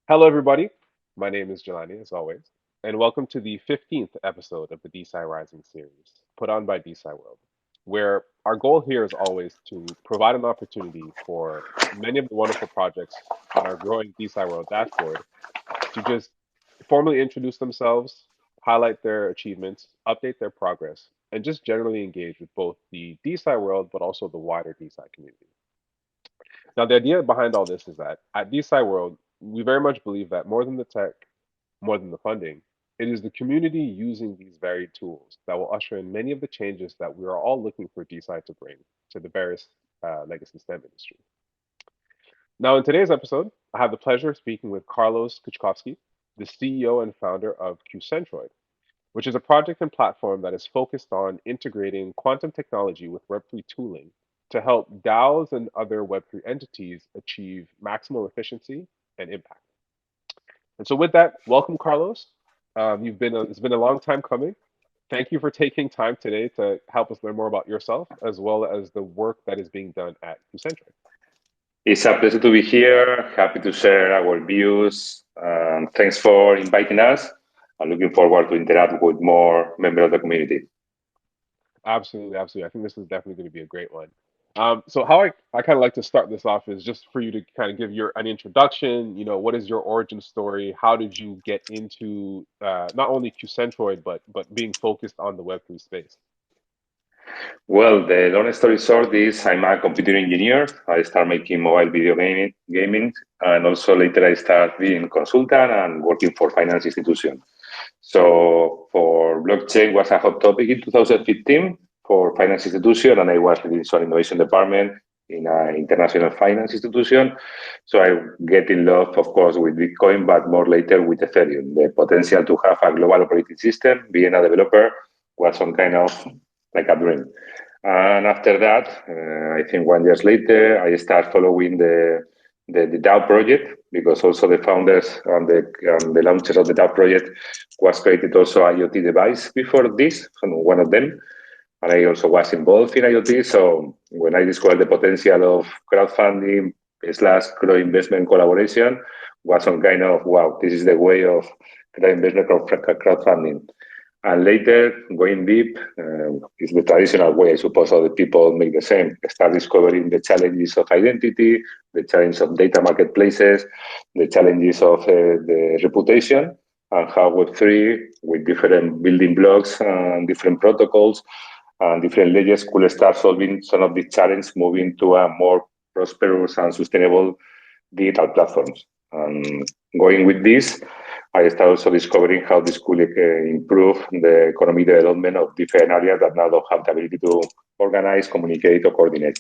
Hello, everybody. My name is Jelani, as always, and welcome to the 15th episode of the DeSci Rising series, put on by DeSci World, where our goal here is always to provide an opportunity for many of the wonderful projects on our growing DeSci World dashboard to just formally introduce themselves, highlight their achievements, update their progress, and just generally engage with both the DeSci world but also the wider DeSci community. Now, the idea behind all this is that at DeSci World, we very much believe that more than the tech, more than the funding, it is the community using these varied tools that will usher in many of the changes that we are all looking for DeSci to bring to the various legacy STEM industry. Now, in today's episode, I have the pleasure of speaking with Carlos Kuchkovsky, the CEO and founder of QCentroid, which is a project and platform that is focused on integrating quantum technology with Web3 tooling to help DAOs and other Web3 entities achieve maximal efficiency and impact. And so, with that, welcome, Carlos. It's been a long time coming. Thank you for taking time today to help us learn more about yourself as well as the work that is being done at QCentric. It's a pleasure to be here. Happy to share our views. Thanks for inviting us. I'm looking forward to interact with more members of the community. Absolutely, absolutely. I think this is definitely going to be a great one. So how I kind of like to start this off is just for you to kind of give your an introduction. What is your origin story? How did you get into not only QCentroid but being focused on the Web3 space? Well, the long story short is I'm a computer engineer. I start making mobile video gaming, and also later I start being consultant and working for finance institution. So for blockchain was a hot topic in 2015 for finance institution, and I was leading some innovation department in an international finance institution. So I get in love, of course, with Bitcoin, but more later with Ethereum. The potential to have a global operating system, being a developer, was some kind of like a dream. And after that, I think 1 year later, I start following the DAO project because also the founders and the launchers of the DAO project was created also IoT device before this, one of them. And I also was involved in IoT. So when I discovered the potential of crowdfunding slash crowd investment collaboration, was some kind of, wow, this is the way of crowd investment crowdfunding. And later, going deep is the traditional way. I suppose other people make the same. Start discovering the challenges of identity, the challenge of data marketplaces, the challenges of the reputation, and how Web3, with different building blocks and different protocols and different layers, could start solving some of these challenges, moving to a more prosperous and sustainable digital platforms. And going with this, I started also discovering how this could improve the economic development of different areas that now don't have the ability to organize, communicate, or coordinate.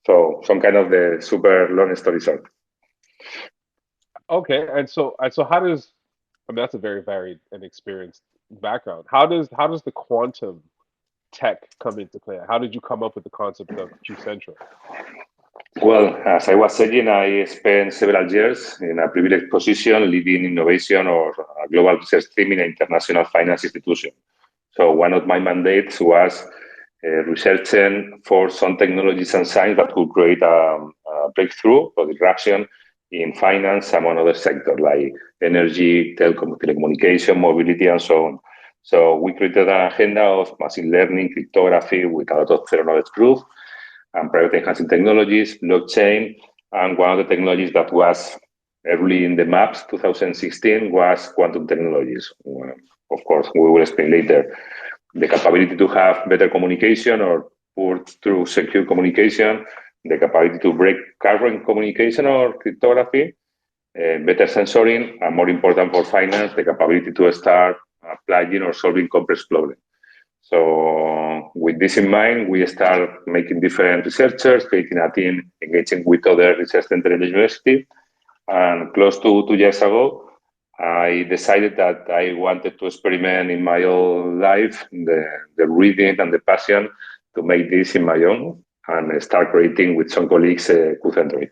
So some kind of the super long story short. Okay, and so how does I mean that's a very varied and experienced background. How does the quantum tech come into play? How did you come up with the concept of QCentral? Well, as I was saying, I spent several years in a privileged position leading innovation or a global research team in an international finance institution. So one of my mandates was researching for some technologies and science that could create a breakthrough or disruption in finance, among other sectors like energy, telecommunication, mobility, and so on. So we created an agenda of machine learning, cryptography with a lot of zero knowledge proof and private enhancing technologies, blockchain, and one of the technologies that was early in the maps, 2016, was quantum technologies. Of course, we will explain later the capability to have better communication or put through secure communication, the capability to break current communication or cryptography, better sensoring, and more important for finance, the capability to start applying or solving complex problems. So with this in mind, we start making different researchers, creating a team, engaging with other research centers in the university. And close to 2 years ago, I decided that I wanted to experiment in my own life, the reading and the passion to make this in my own and start creating with some colleagues QCentroid.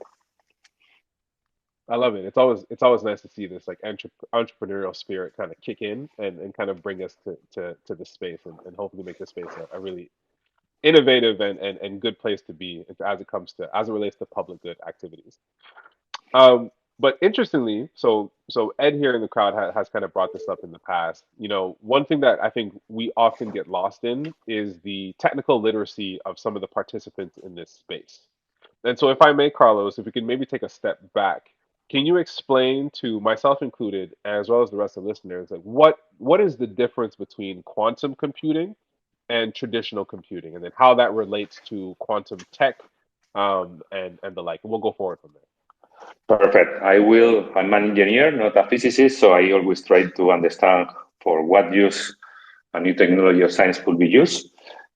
I love it. It's always nice to see this like entrepreneurial spirit kind of kick in and kind of bring us to the space and hopefully make this space a really innovative and good place to be as it relates to public good activities. Um, But interestingly, so Ed here in the crowd has kind of brought this up in the past. One thing that I think we often get lost in is the technical literacy of some of the participants in this space. And so, if I may, Carlos, if we can maybe take a step back, can you explain to myself included, as well as the rest of the listeners, like what is the difference between quantum computing and traditional computing, and then how that relates to quantum tech, and the like? We'll go forward from there. Perfect. I'm an engineer, not a physicist, so I always try to understand for what use a new technology or science could be used.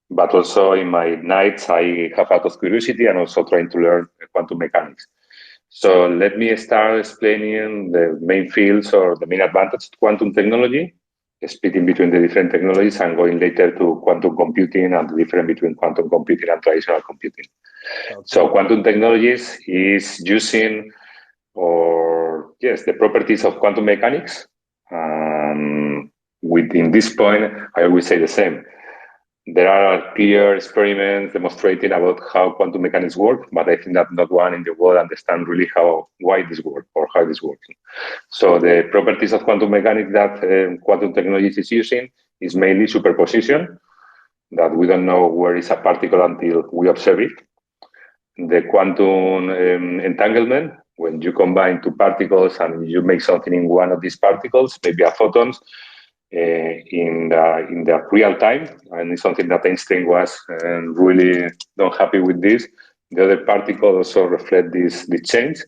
But also in my nights, I have a lot of curiosity and also trying to learn quantum mechanics. So let me start explaining the main fields or the main advantage of quantum technology, splitting between the different technologies and going later to quantum computing and the difference between quantum computing and traditional computing. Sounds So good. quantum technologies is using or yes, the properties of quantum mechanics. Within this point, I always say the same. There are clear experiments demonstrating about how quantum mechanics work, but I think that not one in the world understands really why this works or how this works. So the properties of quantum mechanics that quantum technology is using is mainly superposition, that we don't know where is a particle until we observe it. The quantum entanglement, when you combine two particles and you make something in one of these particles, maybe a photon, in the real time, and it's something that Einstein was really not happy with this. The other particle also reflect this change,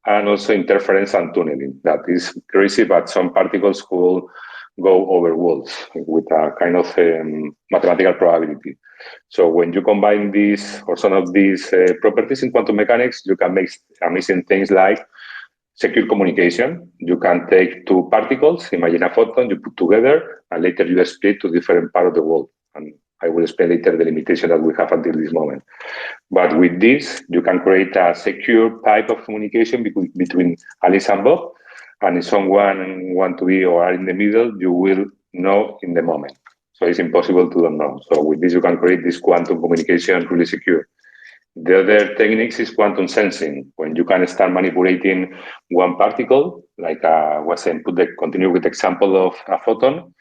and also interference and tunneling. That is crazy, but some particles could go over walls with a kind of mathematical probability. So when you combine these or some of these properties in quantum mechanics, you can make amazing things like secure communication. You can take two particles, imagine a photon, you put together, and later you split to different parts of the world. And I will explain later the limitation that we have until this moment. But with this, you can create a secure type of communication between Alice and Bob. And if someone want to be or are in the middle, you will know in the moment. So it's impossible to don't know. So with this, you can create this quantum communication really secure. The other techniques is quantum sensing, when you can start manipulating one particle, like was saying, continue with the example of a photon,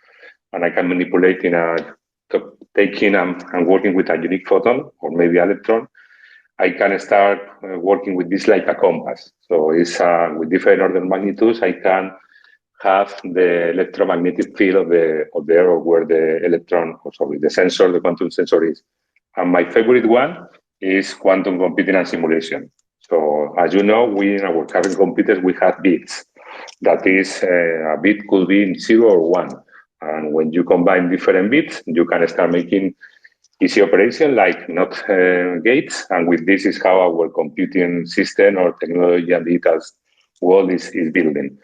and I can manipulate taking and working with a unique photon or maybe electron. I can start working with this like a compass. So it's with different order magnitudes, I can have the electromagnetic field of the arrow where the electron, or sorry, the sensor, the quantum sensor is. And my favorite one is quantum computing and simulation. So as you know, we in our current computers, we have bits. That is, a bit could be in 0 or 1. And when you combine different bits, you can start making easy operation like not gates. And with this is how our computing system or technology and digital world is building.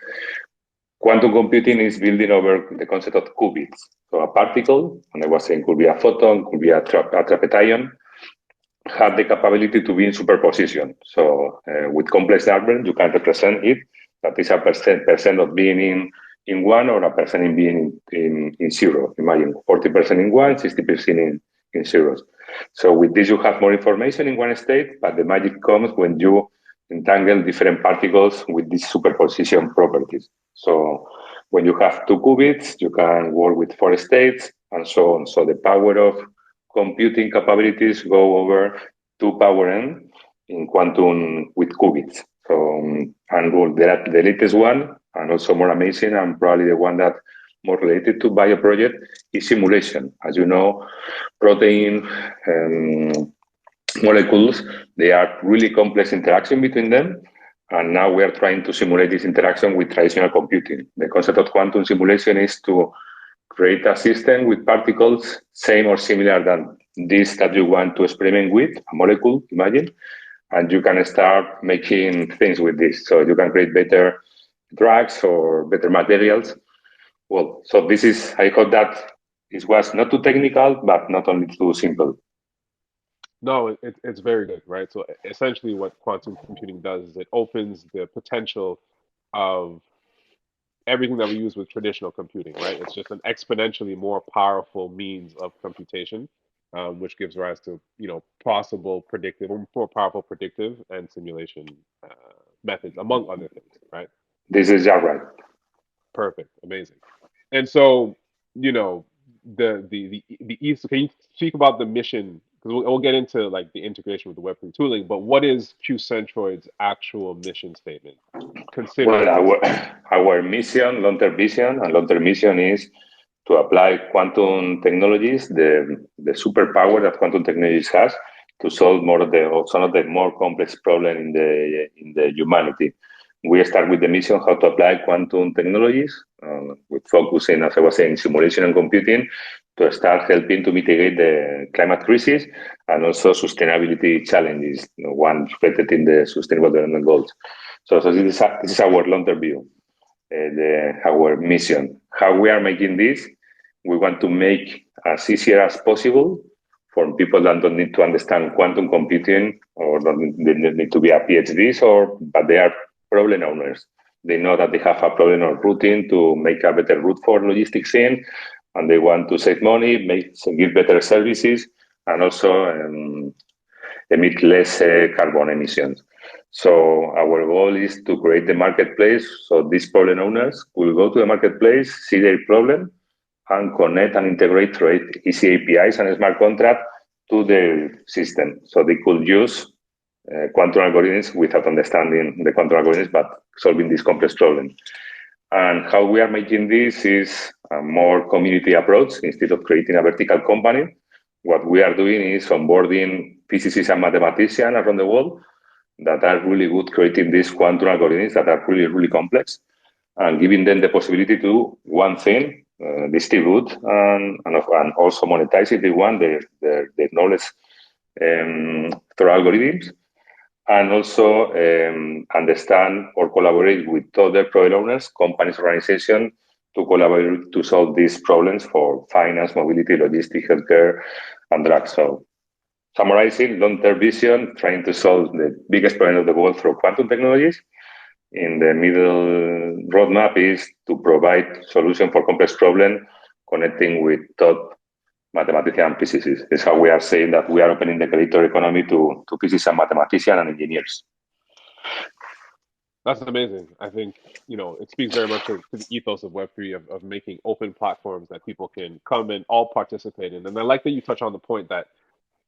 Quantum computing is building over the concept of qubits. So a particle, and I was saying could be a photon, could be a trapethion, have the capability to be in superposition. So with complex number, you can represent it. That is a percent of being in one or a percent in being in zero. Imagine 40% in one, 60% in zeros. So with this, you have more information in one state, but the magic comes when you entangle different particles with these superposition properties. So when you have two qubits, you can work with four states and so on. So the power of computing capabilities go over 2 power n in quantum with qubits. So, and the latest one, and also more amazing, and probably the one that more related to bio project is simulation. As you know, protein molecules, they are really complex interaction between them. And now we are trying to simulate this interaction with traditional computing. The concept of quantum simulation is to create a system with particles same or similar than this that you want to experiment with, a molecule, imagine, and you can start making things with this. So you can create better drugs or better materials. Well, so this is, I hope that it was not too technical, but not only too simple. No, it's very good, right? So essentially, what quantum computing does is it opens the potential of everything that we use with traditional computing, right? It's just an exponentially more powerful means of computation, which gives rise to, possible predictive, or more powerful predictive and simulation methods, among other things, right? This is just right. Perfect, amazing. And so, you know, the East. Can you speak about the mission? Because we'll get into like the integration with the Web3 tooling, but what is QCentroid's actual mission statement, Well, considering this? our mission, long-term vision, and long-term mission is to apply quantum technologies, the superpower that quantum technologies has, to solve more of the or some of the more complex problems in the humanity. We start with the mission how to apply quantum technologies, with focusing, as I was saying, simulation and computing, to start helping to mitigate the climate crisis and also sustainability challenges, one reflected in the Sustainable Development Goals. So this is our long-term view, our mission. How we are making this, we want to make as easier as possible for people that don't need to understand quantum computing or don't need to be a PhDs, but they are problem owners. They know that they have a problem or routing to make a better route for logistics in, and they want to save money, give better services, and also emit less carbon emissions. So our goal is to create the marketplace so these problem owners will go to the marketplace, see their problem, and connect and integrate through easy APIs and smart contract to their system. So they could use quantum algorithms without understanding the quantum algorithms, but solving this complex problem. And how we are making this is a more community approach instead of creating a vertical company. What we are doing is onboarding physicists and mathematicians around the world that are really good creating these quantum algorithms that are really, really complex, and giving them the possibility to do one thing, distribute and also monetize if they want their knowledge through algorithms, and also understand or collaborate with other product owners, companies, organizations to collaborate to solve these problems for finance, mobility, logistics, healthcare, and drugs. So, summarizing, long-term vision, trying to solve the biggest problem of the world through quantum technologies. In the middle roadmap is to provide solution for complex problems, connecting with top mathematicians and physicists. It's how we are saying that we are opening the creator economy to physicists and mathematicians and engineers. That's amazing. I think, it speaks very much to the ethos of Web3 of making open platforms that people can come and all participate in. And I like that you touch on the point that,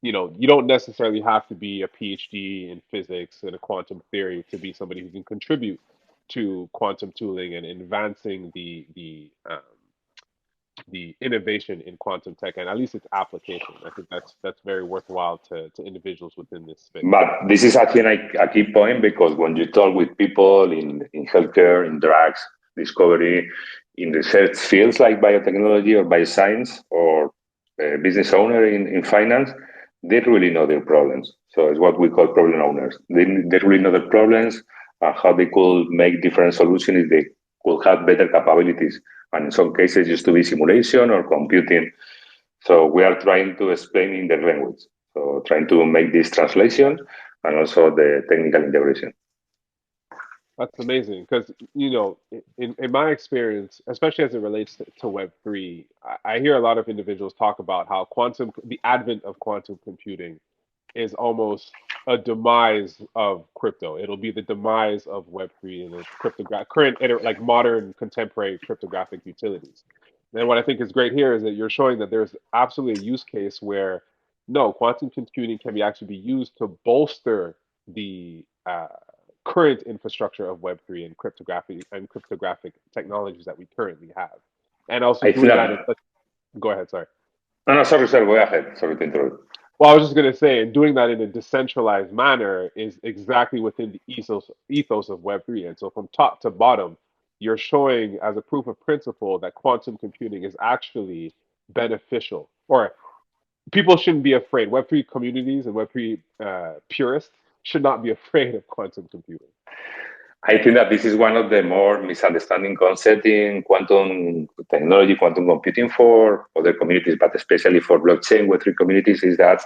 you don't necessarily have to be a PhD in physics and a quantum theory to be somebody who can contribute to quantum tooling and advancing the innovation in quantum tech and at least its application. I think that's very worthwhile to individuals within this space. But this is actually a key point, because when you talk with people in healthcare, in drugs discovery, in research fields like biotechnology or bioscience, or business owner in finance, they really know their problems. So it's what we call problem owners. They really know their problems and how they could make different solutions if they could have better capabilities. And in some cases, it used to be simulation or computing. So we are trying to explain in their language. So trying to make this translation and also the technical integration. That's amazing because, in my experience, especially as it relates to Web3, I hear a lot of individuals talk about how the advent of quantum computing is almost a demise of crypto. It'll be the demise of Web3 and its like modern contemporary cryptographic utilities. And what I think is great here is that you're showing that there's absolutely a use case where no, quantum computing can actually be used to bolster the current infrastructure of Web3 and cryptographic technologies that we currently have. And also I doing think that go ahead, sorry. No, sorry, sir, go ahead. Sorry to interrupt. Well, I was just going to say, and doing that in a decentralized manner is exactly within the ethos of Web3. And so from top to bottom, you're showing as a proof of principle that quantum computing is actually beneficial, or people shouldn't be afraid. Web3 communities and Web3 purists should not be afraid of quantum computing. I think that this is one of the more misunderstanding concepts in quantum technology, quantum computing for other communities, but especially for blockchain Web3 communities, is that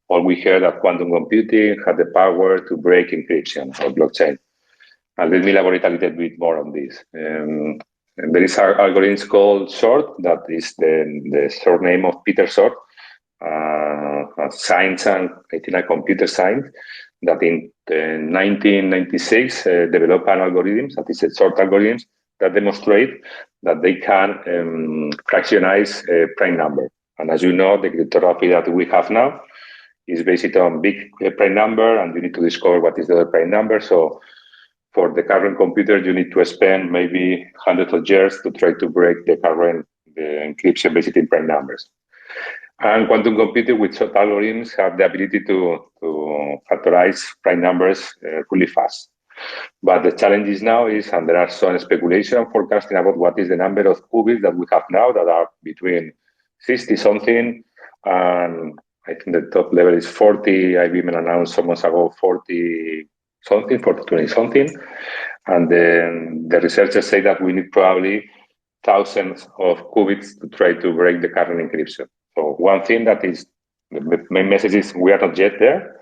all we hear that quantum computing had the power to break encryption or blockchain. And let me elaborate a little bit more on this. There is an algorithm called SORT, that is the short name of Peter Short, science and I think computer science, that in 1996 developed an algorithm, that is a short algorithm, that demonstrate that they can fractionize a prime number. And as you know, the cryptography that we have now is based on big prime number, and you need to discover what is the other prime number. So for the current computer, you need to spend maybe hundreds of years to try to break the current encryption based in prime numbers. And quantum computing with short algorithms have the ability to factorize prime numbers really fast. But the challenge is now is, and there are some speculation forecasting about what is the number of qubits that we have now that are between 60 something, and I think the top level is 40. I've even announced some months ago 40 something, 40, 20 something. And then the researchers say that we need probably thousands of qubits to try to break the current encryption. So one thing that is, the main message is we are not yet there.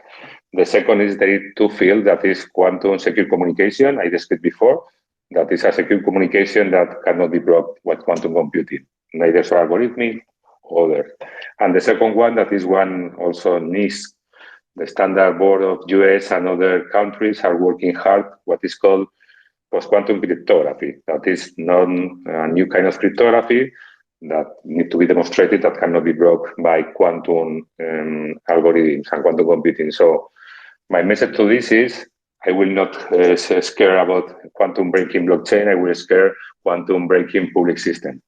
The second is there is two fields, that is quantum secure communication, I described before, that is a secure communication that cannot be broken with quantum computing, neither so algorithmic or other. And the second one, that is one also niche, the Standard Board of US and other countries are working hard, what is called post-quantum cryptography. That is not a new kind of cryptography that need to be demonstrated that cannot be broken by quantum algorithms and quantum computing. So my message to this is I will not scare about quantum breaking blockchain. I will scare quantum breaking public system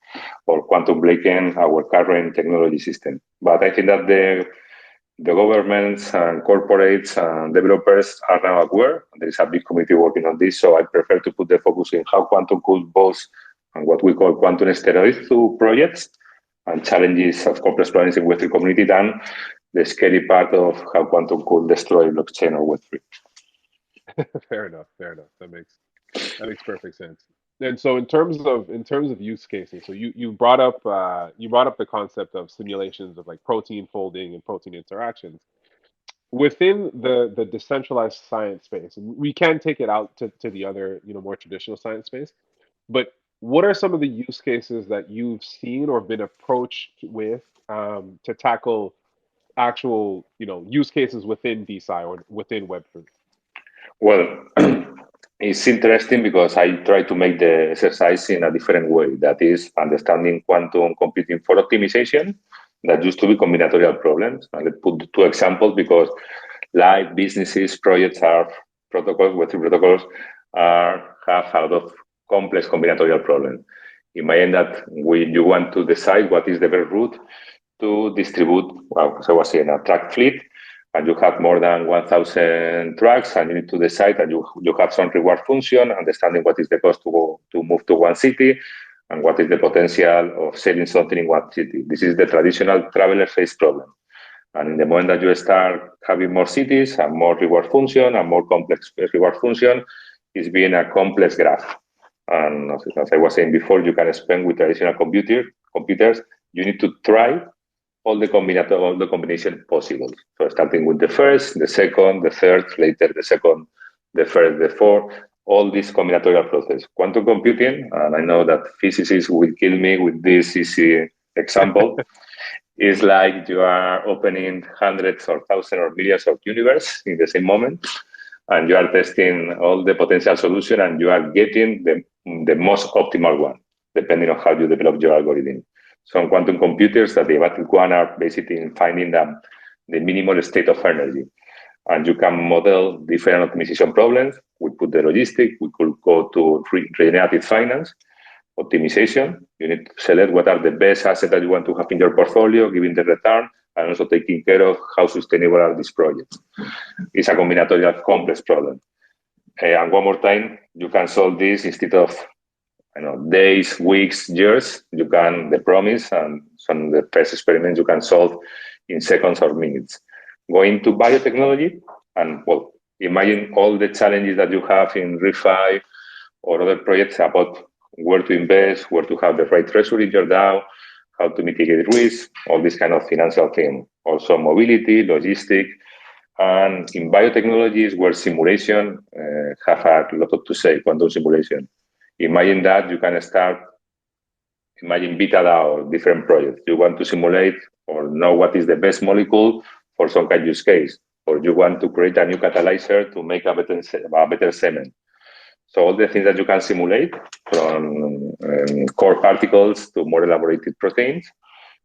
or quantum breaking our current technology system. But I think that the governments and corporates and developers are now aware. There is a big committee working on this, so I prefer to put the focus in how quantum could both and what we call quantum steroids through projects and challenges of complex problems in Web3 community than the scary part of how quantum could destroy blockchain or Web3. Fair enough. Fair enough. That makes perfect sense. And so in terms of use cases, so you brought up the concept of simulations of like protein folding and protein interactions within the decentralized science space. And we can take it out to the other, more traditional science space. But what are some of the use cases that you've seen or been approached with to tackle actual, use cases within DeSci or within Web3? Well, it's interesting because I try to make the exercise in a different way. That is understanding quantum computing for optimization that used to be combinatorial problems. And let's put two examples because live businesses, projects are protocols, Web3 protocols have a lot of complex combinatorial problems. Imagine that you want to decide what is the best route to distribute, well, as I was saying, a truck fleet, and you have more than 1,000 trucks, and you need to decide, and you have some reward function, understanding what is the cost to move to one city, and what is the potential of selling something in one city. This is the traditional traveler face problem. And in the moment that you start having more cities and more reward function and more complex reward function, it's being a complex graph. And as I was saying before, you can spend with traditional computers, you need to try all the combination possible. So starting with the first, the second, the third, later the second, the first, the fourth, all this combinatorial process. Quantum computing, and I know that physicists will kill me with this easy example, is like you are opening hundreds or thousands or millions of universe in the same moment, and you are testing all the potential solution, and you are getting the most optimal one, depending on how you develop your algorithm. Some quantum computers that the basic one are basically in finding the minimal state of energy. And you can model different optimization problems. We put the logistic, we could go to regenerative finance, optimization. You need to select what are the best assets that you want to have in your portfolio, giving the return, and also taking care of how sustainable are these projects. It's a combinatorial complex problem. And one more time, you can solve this instead of days, weeks, years. You can, the promise and some of the first experiments you can solve in seconds or minutes. Going to biotechnology, and well, imagine all the challenges that you have in refi or other projects about where to invest, where to have the right treasury in your DAO, how to mitigate risk, all this kind of financial thing. Also mobility, logistic, and in biotechnology is where simulation have a lot to say, quantum simulation. Imagine that you can start, imagine beta DAO or different projects. You want to simulate or know what is the best molecule for some kind of use case. or you want to create a new catalyzer to make a better cement. So all the things that you can simulate, from core particles to more elaborated proteins,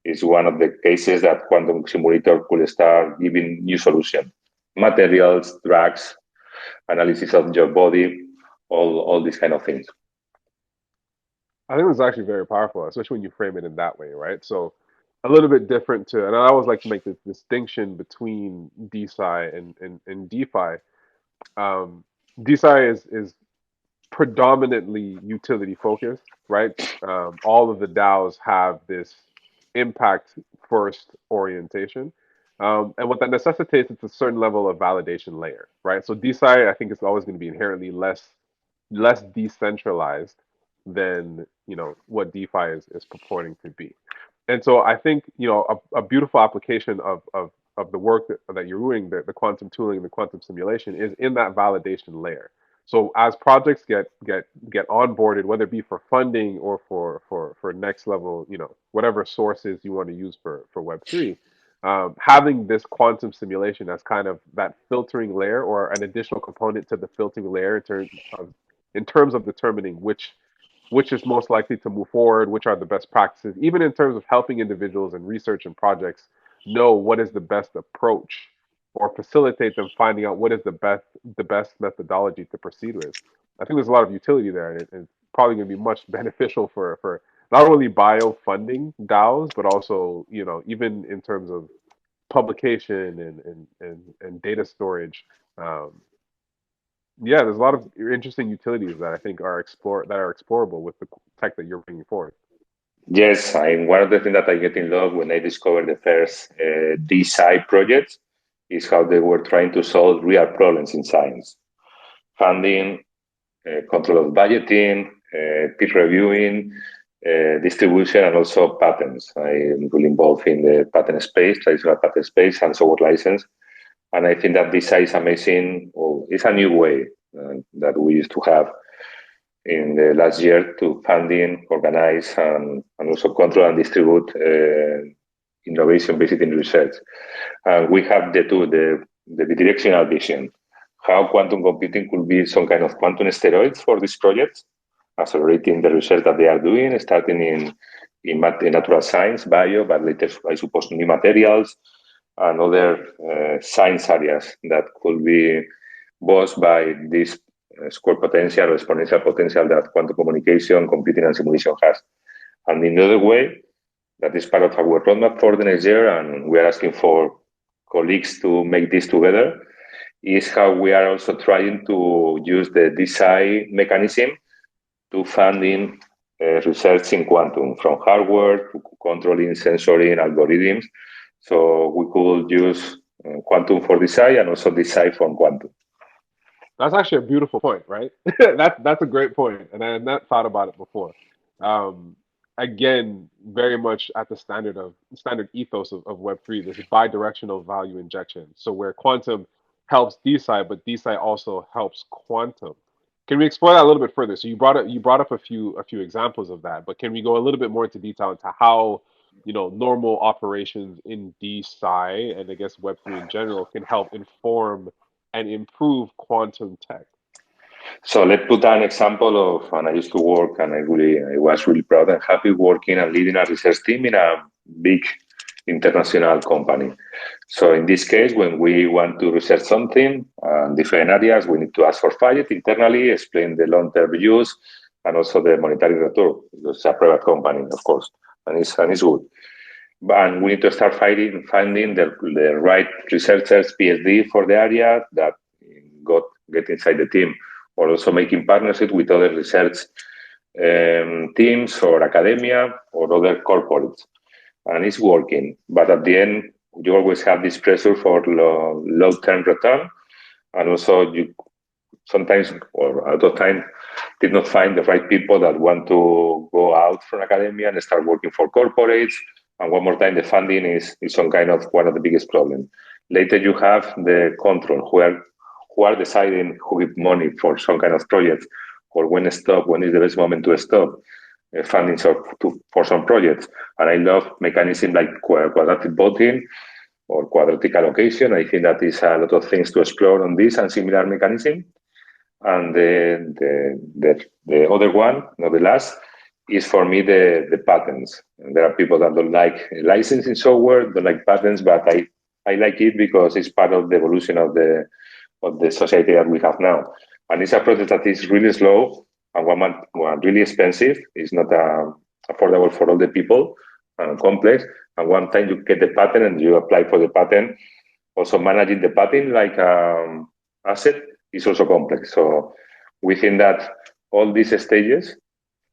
is one of the cases that quantum simulator could start giving new solutions. Materials, drugs, analysis of your body, all these kind of things. I think it's actually very powerful, especially when you frame it in that way, right? So a little bit different to, and I always like to make the distinction between DeSci and DeFi. Um, DeSci is predominantly utility focused, right? All of the DAOs have this impact first orientation. And what that necessitates is a certain level of validation layer, right? So DeSci, I think, is always going to be inherently less decentralized than what DeFi is purporting to be. And so I think a beautiful application of the work that you're doing, the quantum tooling, the quantum simulation, is in that validation layer. So as projects get onboarded, whether it be for funding or for next level, whatever sources you want to use for Web3, having this quantum simulation as kind of that filtering layer or an additional component to the filtering layer in terms of determining which is most likely to move forward, which are the best practices, even in terms of helping individuals and research and projects know what is the best approach or facilitate them finding out what is the best methodology to proceed with. I think there's a lot of utility there, and it's probably going to be much beneficial for not only bio funding DAOs, but also even in terms of publication and data storage. Um, yeah, there's a lot of interesting utilities that I think are explorable with the tech that you're bringing forward. Yes, one of the things that I get in love when I discovered the first DeSci projects is how they were trying to solve real problems in science. Funding, control of budgeting, peer reviewing, distribution, and also patents. I am really involved in the patent space, traditional patent space, and software license. And I think that DeSci is amazing. Well, it's a new way that we used to have in the last year to funding, organize, and also control and distribute innovation based in research. And we have the directional vision, how quantum computing could be some kind of quantum steroids for these projects, accelerating the research that they are doing, starting in natural science, bio, but later, I suppose, new materials and other science areas that could be boosted by this square potential or exponential potential that quantum communication, computing, and simulation has. And in another way, that is part of our roadmap for the next year, and we are asking for colleagues to make this together, is how we are also trying to use the DeSci mechanism to funding research in quantum, from hardware to controlling, sensoring, algorithms. So we could use quantum for DeSci and also DeSci for quantum. That's actually a beautiful point, right? That's a great point, and I had not thought about it before. Um, Again, very much at the standard ethos of Web3, this bi-directional value injection. So where quantum helps DeSci, but DeSci also helps quantum. Can we explore that a little bit further? So you brought up a few examples of that, but can we go a little bit more into detail into how normal operations in DeSci and I guess Web3 in general can help inform and improve quantum tech? So let's put an example of, and I used to work, and I was really proud and happy working and leading a research team in a big international company. So in this case, when we want to research something in different areas, we need to ask for budget internally, explain the long-term views, and also the monetary return. It's a private company, of course, and it's good. And we need to start finding the right researchers, PhD for the area that get inside the team, or also making partnerships with other research teams or academia or other corporates. And it's working. But at the end, you always have this pressure for low-term return. And also you sometimes, or out of time, did not find the right people that want to go out from academia and start working for corporates. And one more time, the funding is some kind of one of the biggest problems. Later, you have the control, who are deciding who give money for some kind of project, or when to stop, when is the best moment to stop funding for some projects. And I love mechanisms like quadratic voting or quadratic allocation. I think that is a lot of things to explore on this and similar mechanism. And the other one, not the last, is for me the patents. And there are people that don't like licensing software, don't like patents, but I like it because it's part of the evolution of the society that we have now. And it's a process that is really slow and one really expensive. It's not affordable for all the people and complex. And one time you get the patent and you apply for the patent, also managing the patent like asset is also complex. So we think that all these stages,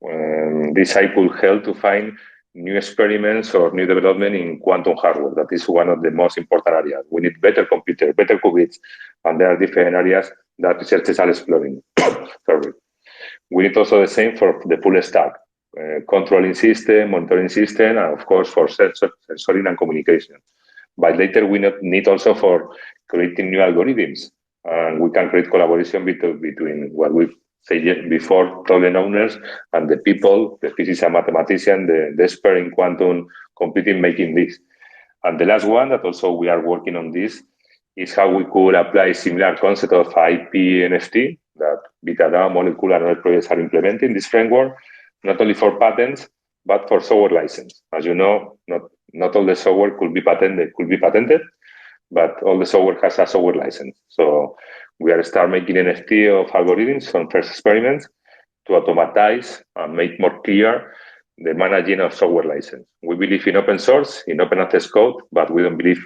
DeSci could help to find new experiments or new development in quantum hardware. That is one of the most important areas. We need better computer, better qubits, and there are different areas that researchers are exploring. Sorry. We need also the same for the full stack, controlling system, monitoring system, and of course for sensoring and communication. But later we need also for creating new algorithms, and we can create collaboration between what we said before, problem owners and the people, the physicists and mathematicians, the expert in quantum computing making this. And the last one that also we are working on this is how we could apply similar concept of IP NFT that big data, molecular, and other projects are implementing this framework, not only for patents, but for software license. As you know, not all the software could be patented, but all the software has a software license. So we are start making NFT of algorithms on first experiments to automatize and make more clear the managing of software license. We believe in open source, in open access code, but we don't believe,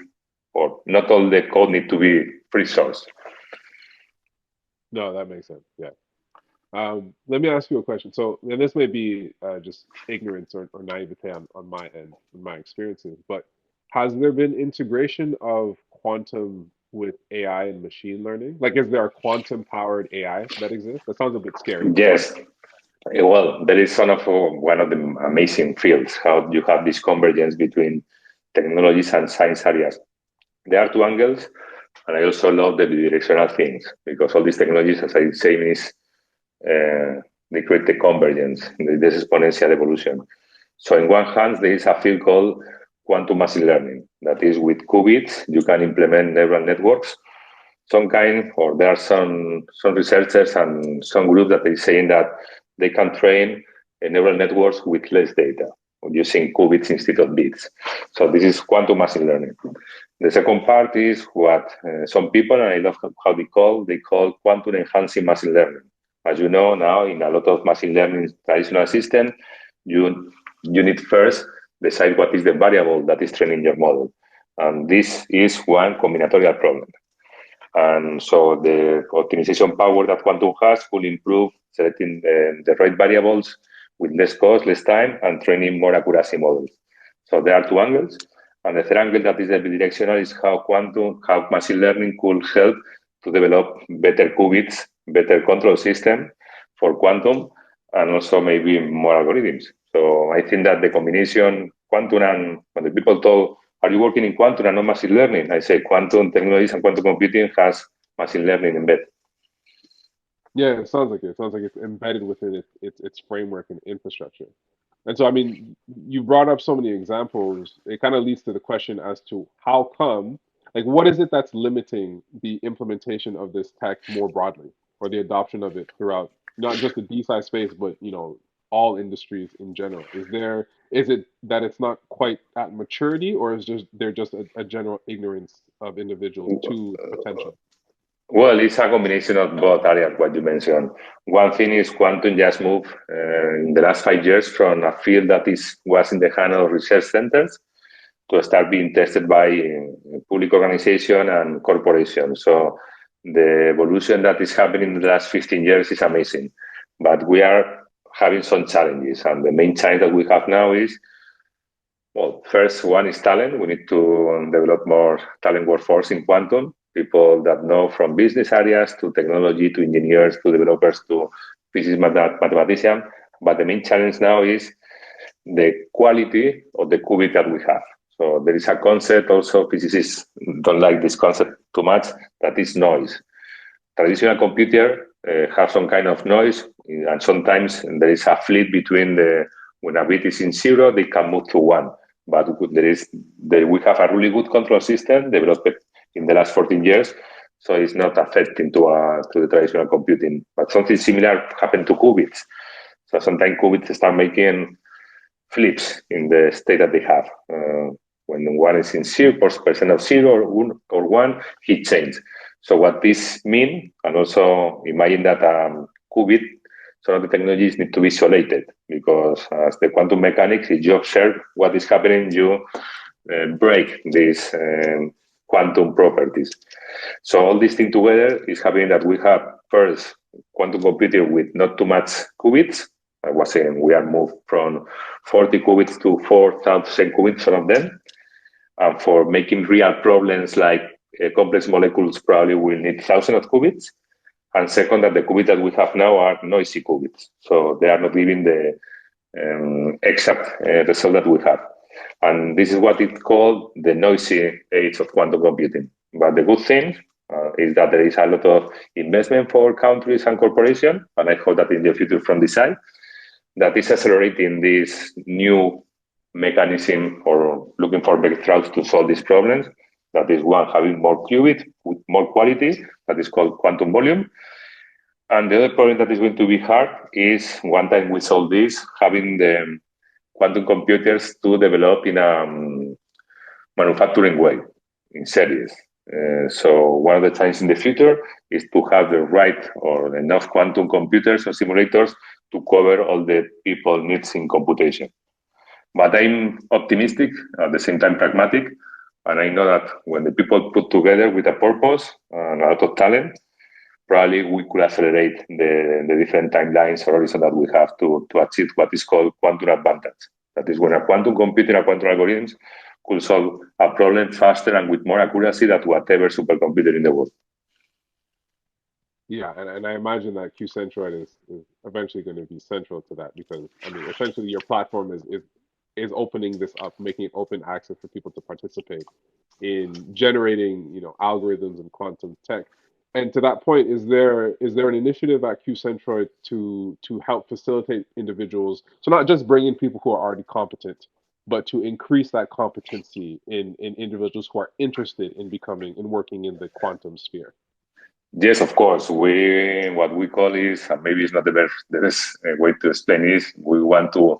or not all the code need to be free source. No, that makes sense. Yeah. Let me ask you a question. So, and this may be just ignorance or naivete on my end, in my experiences, but has there been integration of quantum with AI and machine learning? Like, is there a quantum-powered AI that exists? That sounds a bit scary. Yes. Well, that is one of the amazing fields, how you have this convergence between technologies and science areas. There are two angles, and I also love the bidirectional things because all these technologies, as I say, is they create the convergence, this exponential evolution. So, in one hand, there is a field called quantum machine learning. That is, with qubits, you can implement neural networks. There are some researchers and some groups that are saying that they can train neural networks with less data using qubits instead of bits. So this is quantum machine learning. The second part is what some people, and I love how they call quantum enhancing machine learning. As you know, now in a lot of machine learning traditional system, you need first decide what is the variable that is training your model. And this is one combinatorial problem. And so the optimization power that quantum has will improve selecting the right variables with less cost, less time, and training more accuracy models. So there are two angles. And the third angle that is the bidirectional is how machine learning could help to develop better qubits, better control system for quantum, and also maybe more algorithms. So I think that the combination quantum and when the people told, are you working in quantum and not machine learning? I say quantum technologies and quantum computing has machine learning embedded. Yeah, it sounds like it. It sounds like it's embedded within its framework and infrastructure. And so, I mean, you brought up so many examples. It kind of leads to the question as to how come, like, what is it that's limiting the implementation of this tech more broadly, or the adoption of it throughout not just the DeSci space, but all industries in general? Is it that it's not quite at maturity, or is there just a general ignorance of individuals to its potential? Well, it's a combination of both areas, what you mentioned. One thing is quantum just moved in the last 5 years from a field that was in the hand of research centers to start being tested by public organization and corporations. So the evolution that is happening in the last 15 years is amazing. But we are having some challenges. And the main challenge that we have now is, well, first one is talent. We need to develop more talent workforce in quantum, people that know from business areas to technology to engineers to developers to physicists, mathematicians. But the main challenge now is the quality of the qubit that we have. So there is a concept also, physicists don't like this concept too much, that is noise. Traditional computer have some kind of noise, and sometimes there is a flip between when a bit is in zero, they can move to one. but we have a really good control system developed in the last 14 years, so it's not affecting to the traditional computing. But something similar happened to qubits. So sometimes qubits start making flips in the state that they have. When one is in 0% of 0 or 1, he changes. So what this means, and also imagine that qubit, some of the technologies need to be isolated, because as the quantum mechanics, if you observe what is happening, you break these quantum properties. So all these things together is happening that we have first quantum computer with not too much qubits. I was saying we are moved from 40 qubits to 4,000 qubits, some of them. And for making real problems like complex molecules, probably we'll need thousands of qubits. And second, that the qubits that we have now are noisy qubits. So they are not giving the exact result that we have. And this is what it's called the noisy age of quantum computing. But the good thing is that there is a lot of investment for countries and corporations, and I hope that in the future from DeSci, that is accelerating this new mechanism or looking for breakthroughs to solve these problems. That is one, having more qubits with more quality, that is called quantum volume. And the other problem that is going to be hard is, one time we solve this, having the quantum computers to develop in a manufacturing way, in series. So one of the times in the future is to have the right or enough quantum computers or simulators to cover all the people needs in computation. But I'm optimistic, at the same time pragmatic, and I know that when the people put together with a purpose and a lot of talent, probably we could accelerate the different timelines or horizon that we have to achieve what is called quantum advantage. That is when a quantum computer and quantum algorithms could solve a problem faster and with more accuracy than whatever supercomputer in the world. Yeah, and I imagine that QCentroid is eventually going to be central to that, because I mean, essentially your platform is opening this up, making it open access for people to participate in generating, algorithms and quantum tech. And to that point, is there an initiative at QCentroid to help facilitate individuals, so not just bring in people who are already competent, but to increase that competency in individuals who are interested in becoming and working in the quantum sphere? Yes, of course. What we call is, and maybe it's not the best way to explain is, we want to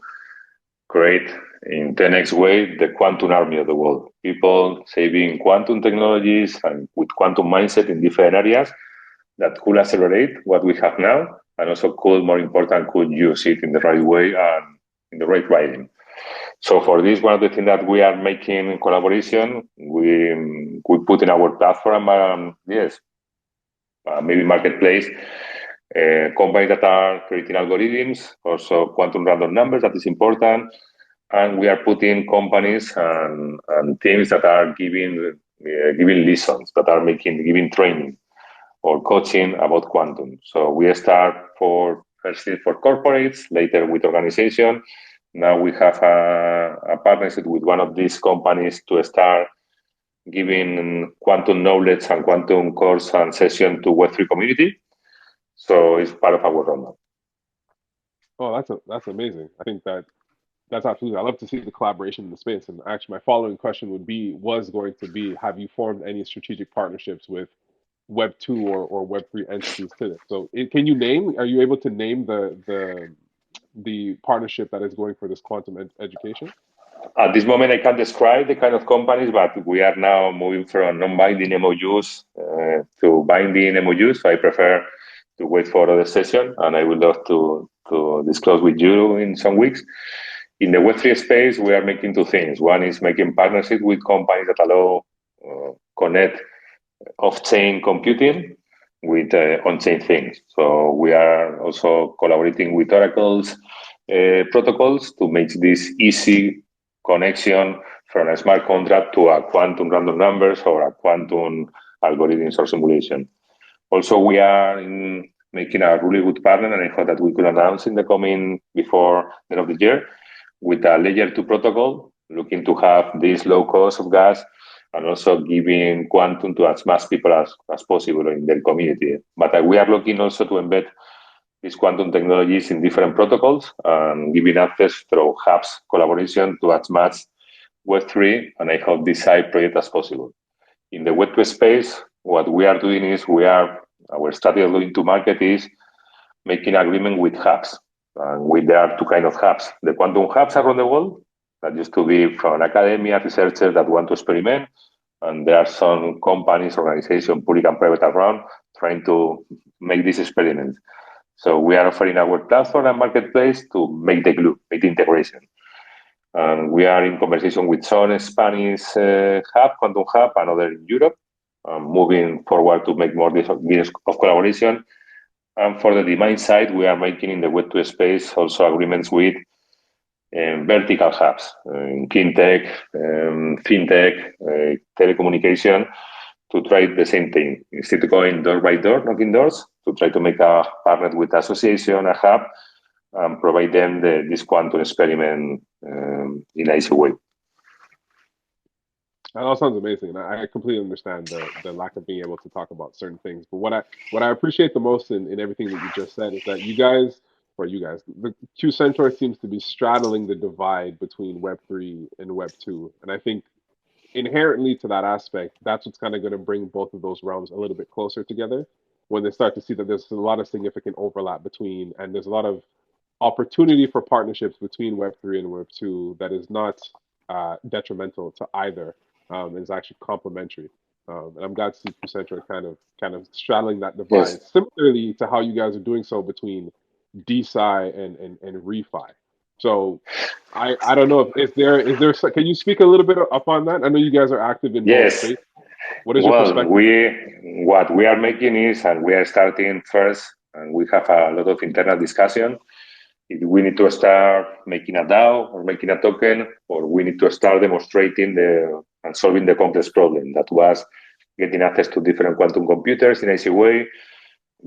create in 10x way the quantum army of the world. People saving quantum technologies and with quantum mindset in different areas that could accelerate what we have now, and also could, more important, could use it in the right way and in the right writing. So for this, one of the things that we are making in collaboration, we put in our platform, maybe marketplace, companies that are creating algorithms, also quantum random numbers, that is important. And we are putting companies and teams that are giving lessons, that are giving training or coaching about quantum. So we start first for corporates, later with organizations. Now we have a partnership with one of these companies to start giving quantum knowledge and quantum course and session to Web3 community. So it's part of our roadmap. Oh, that's amazing. I think that's absolutely. I love to see the collaboration in the space. And actually, my following question was going to be, have you formed any strategic partnerships with Web2 or Web3 entities to this? So, are you able to name the partnership that is going for this quantum education? At this moment, I can't describe the kind of companies, but we are now moving from non-binding MOUs to binding MOUs. So I prefer to wait for the session, and I would love to disclose with you in some weeks. In the Web3 space, we are making two things. One is making partnerships with companies that allow connect off-chain computing with on-chain things. So we are also collaborating with Oracle's protocols to make this easy connection from a smart contract to a quantum random numbers or a quantum algorithms or simulation. Also, we are making a really good partner, and I hope that we could announce in the coming before the end of the year, with a layer 2 protocol, looking to have this low cost of gas and also giving quantum to as much people as possible in their community. But we are looking also to embed these quantum technologies in different protocols and giving access through hubs collaboration to as much Web3, and I hope DeSci project as possible. In the Web2 space, what we are doing is our strategy of going to market is making agreement with hubs. And there are two kind of hubs. The quantum hubs around the world that used to be from academia, researchers that want to experiment. And there are some companies, organizations, public and private around trying to make these experiments. So we are offering our platform and marketplace to make the glue, make the integration. And we are in conversation with some Spanish hub, quantum hub, and other in Europe, moving forward to make more deals of collaboration. And for the demand side, we are making in the Web2 space also agreements with vertical hubs, clean tech, fintech, telecommunication, to try the same thing. Instead of going door by door, knocking doors, to try to make a partner with association, a hub, and provide them this quantum experiment in an easy way. That all sounds amazing, and I completely understand the lack of being able to talk about certain things. But what I appreciate the most in everything that you just said is that the QCentroid seems to be straddling the divide between Web3 and Web2, and I think inherently to that aspect, that's what's kind of going to bring both of those realms a little bit closer together when they start to see that there's a lot of significant overlap between, and there's a lot of opportunity for partnerships between Web3 and Web2 that is not detrimental to either, is actually complementary. And I'm glad to see Concentra kind of straddling that Yes. divide, similarly to how you guys are doing so between DeSci and refi. So I don't know if is there can you speak a little bit upon that? I know you guys are active in both Yes. spaces. What is your Well, perspective there? what we are making is, and we are starting first, and we have a lot of internal discussion. If we need to start making a DAO or making a token, or we need to start demonstrating and solving the complex problem that was getting access to different quantum computers in an easy way,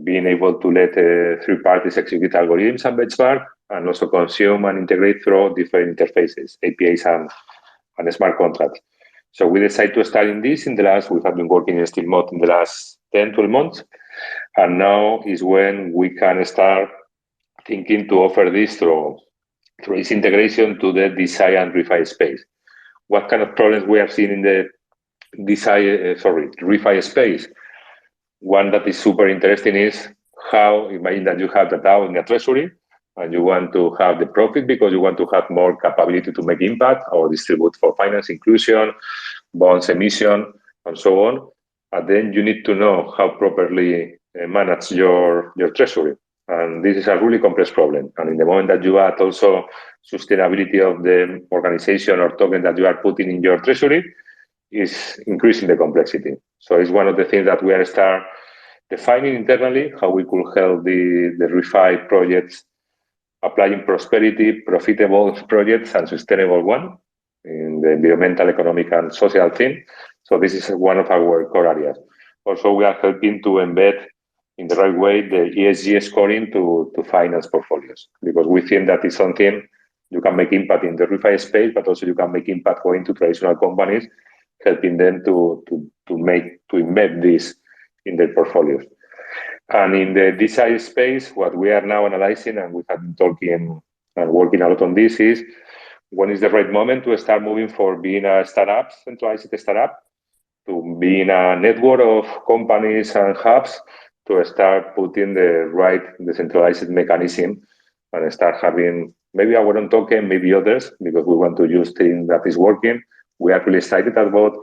being able to let third parties execute algorithms and benchmark, and also consume and integrate through different interfaces, APIs and smart contracts. So we decided to start in this we have been working in Steam mode in the last 10, 12 months. And now is when we can start thinking to offer this through its integration to the DeSci and refi space. What kind of problems we are seeing in the refi space? One that is super interesting is how, imagine that you have the DAO in the treasury and you want to have the profit because you want to have more capability to make impact or distribute for finance inclusion, bonds emission, and so on. And then you need to know how properly manage your treasury. And this is a really complex problem. And in the moment that you add also sustainability of the organization or token that you are putting in your treasury, is increasing the complexity. So it's one of the things that we are start defining internally, how we could help the refi projects applying prosperity, profitable projects, and sustainable one in the environmental, economic, and social thing. So this is one of our core areas. Also, we are helping to embed in the right way the ESG scoring to finance portfolios, because we think that is something you can make impact in the refi space, but also you can make impact going to traditional companies, helping them to embed this in their portfolios. And in the DeSci space, what we are now analyzing, and we have been talking and working a lot on this, is when is the right moment to start moving for being a startup, centralized startup, to being a network of companies and hubs, to start putting the right decentralized mechanism and start having maybe our own token, maybe others, because we want to use things that is working. We are really excited about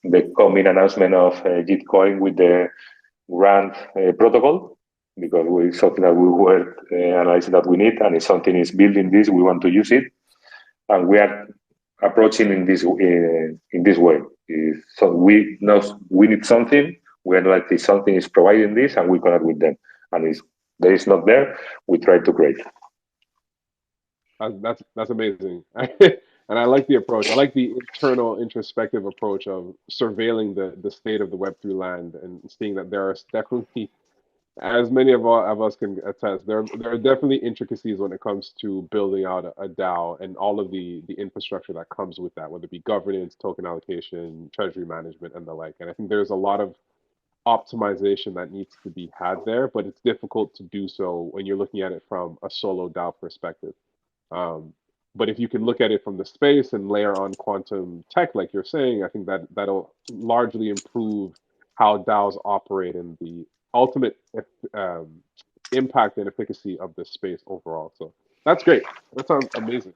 the coming announcement of Gitcoin with the grant protocol, because it's something that we were analyzing that we need, and if something is building this, we want to use it, and we are approaching in this way. So we know we need something. We are like if something is providing this, and we connect with them, and if there is not there, we try to create. That's amazing. And I like the approach. I like the internal introspective approach of surveilling the state of the Web3 land and seeing that there are definitely, as many of us can attest, there are definitely intricacies when it comes to building out a DAO and all of the infrastructure that comes with that, whether it be governance, token allocation, treasury management, and the like. And I think there's a lot of optimization that needs to be had there, but it's difficult to do so when you're looking at it from a solo DAO perspective. Um, But if you can look at it from the space and layer on quantum tech, like you're saying, I think that that'll largely improve how DAOs operate and the ultimate um, impact and efficacy of the space overall. So that's great. That sounds amazing.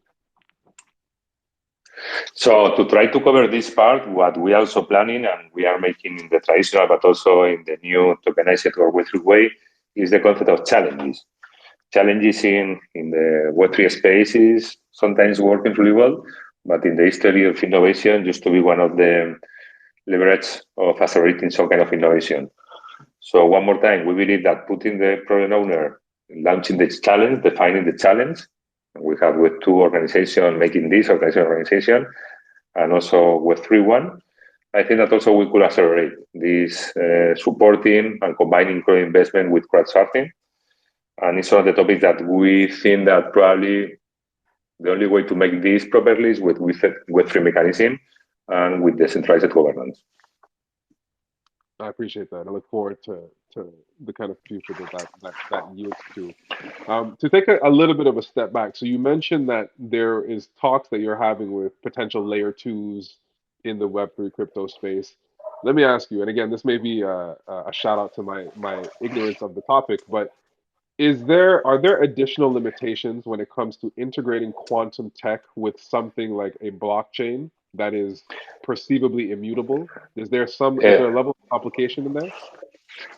So to try to cover this part, what we are also planning and we are making in the traditional, but also in the new tokenized or Web3 way, is the concept of challenges. Challenges in the Web3 space is sometimes working really well, but in the history of innovation used to be one of the leverage of accelerating some kind of innovation. So one more time, we believe that putting the product owner, launching the challenge, defining the challenge, we have with two organizations making this organization, and also with 3.1. I think that also we could accelerate this supporting and combining co-investment with crowdsourcing. And it's one of the topics that we think that probably the only way to make this properly is with Web3 mechanism and with decentralized governance. I appreciate that. I look forward to the kind of future that yields to. To take a little bit of a step back, so you mentioned that there is talks that you're having with potential layer twos in the Web3 crypto space. Let me ask you, and again, this may be a shout out to my ignorance of the topic, but are there additional limitations when it comes to integrating quantum tech with something like a blockchain that is perceivably immutable? Is there a Uh, level of complication in there?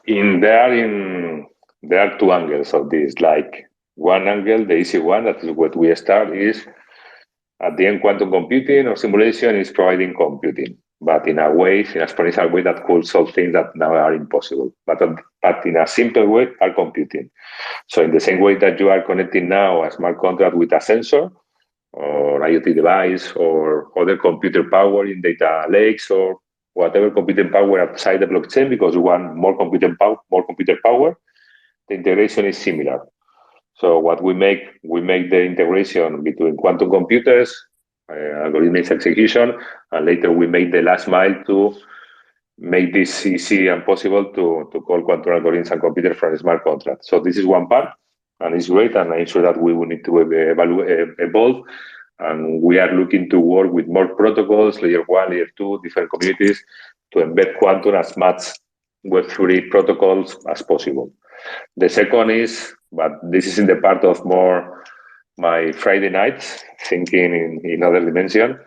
in there, in there are two angles of this. Like one angle, the easy one, that is what we start is at the end, quantum computing or simulation is providing computing, but in a way, in a exponential way that could solve things that now are impossible. But in a simple way, are computing. So in the same way that you are connecting now a smart contract with a sensor or IoT device or other computer power in data lakes or whatever computing power outside the blockchain because you want more computer power, the integration is similar. So what we make the integration between quantum computers, algorithmic execution, and later we make the last mile to make this easy and possible to call quantum algorithms and computers from a smart contract. So this is one part, and it's great, and I'm sure that we will need to evolve, and we are looking to work with more protocols, layer one, layer two, different communities, to embed quantum as much Web3 protocols as possible. The second is, but this is in the part of more my Friday nights, thinking in other dimension,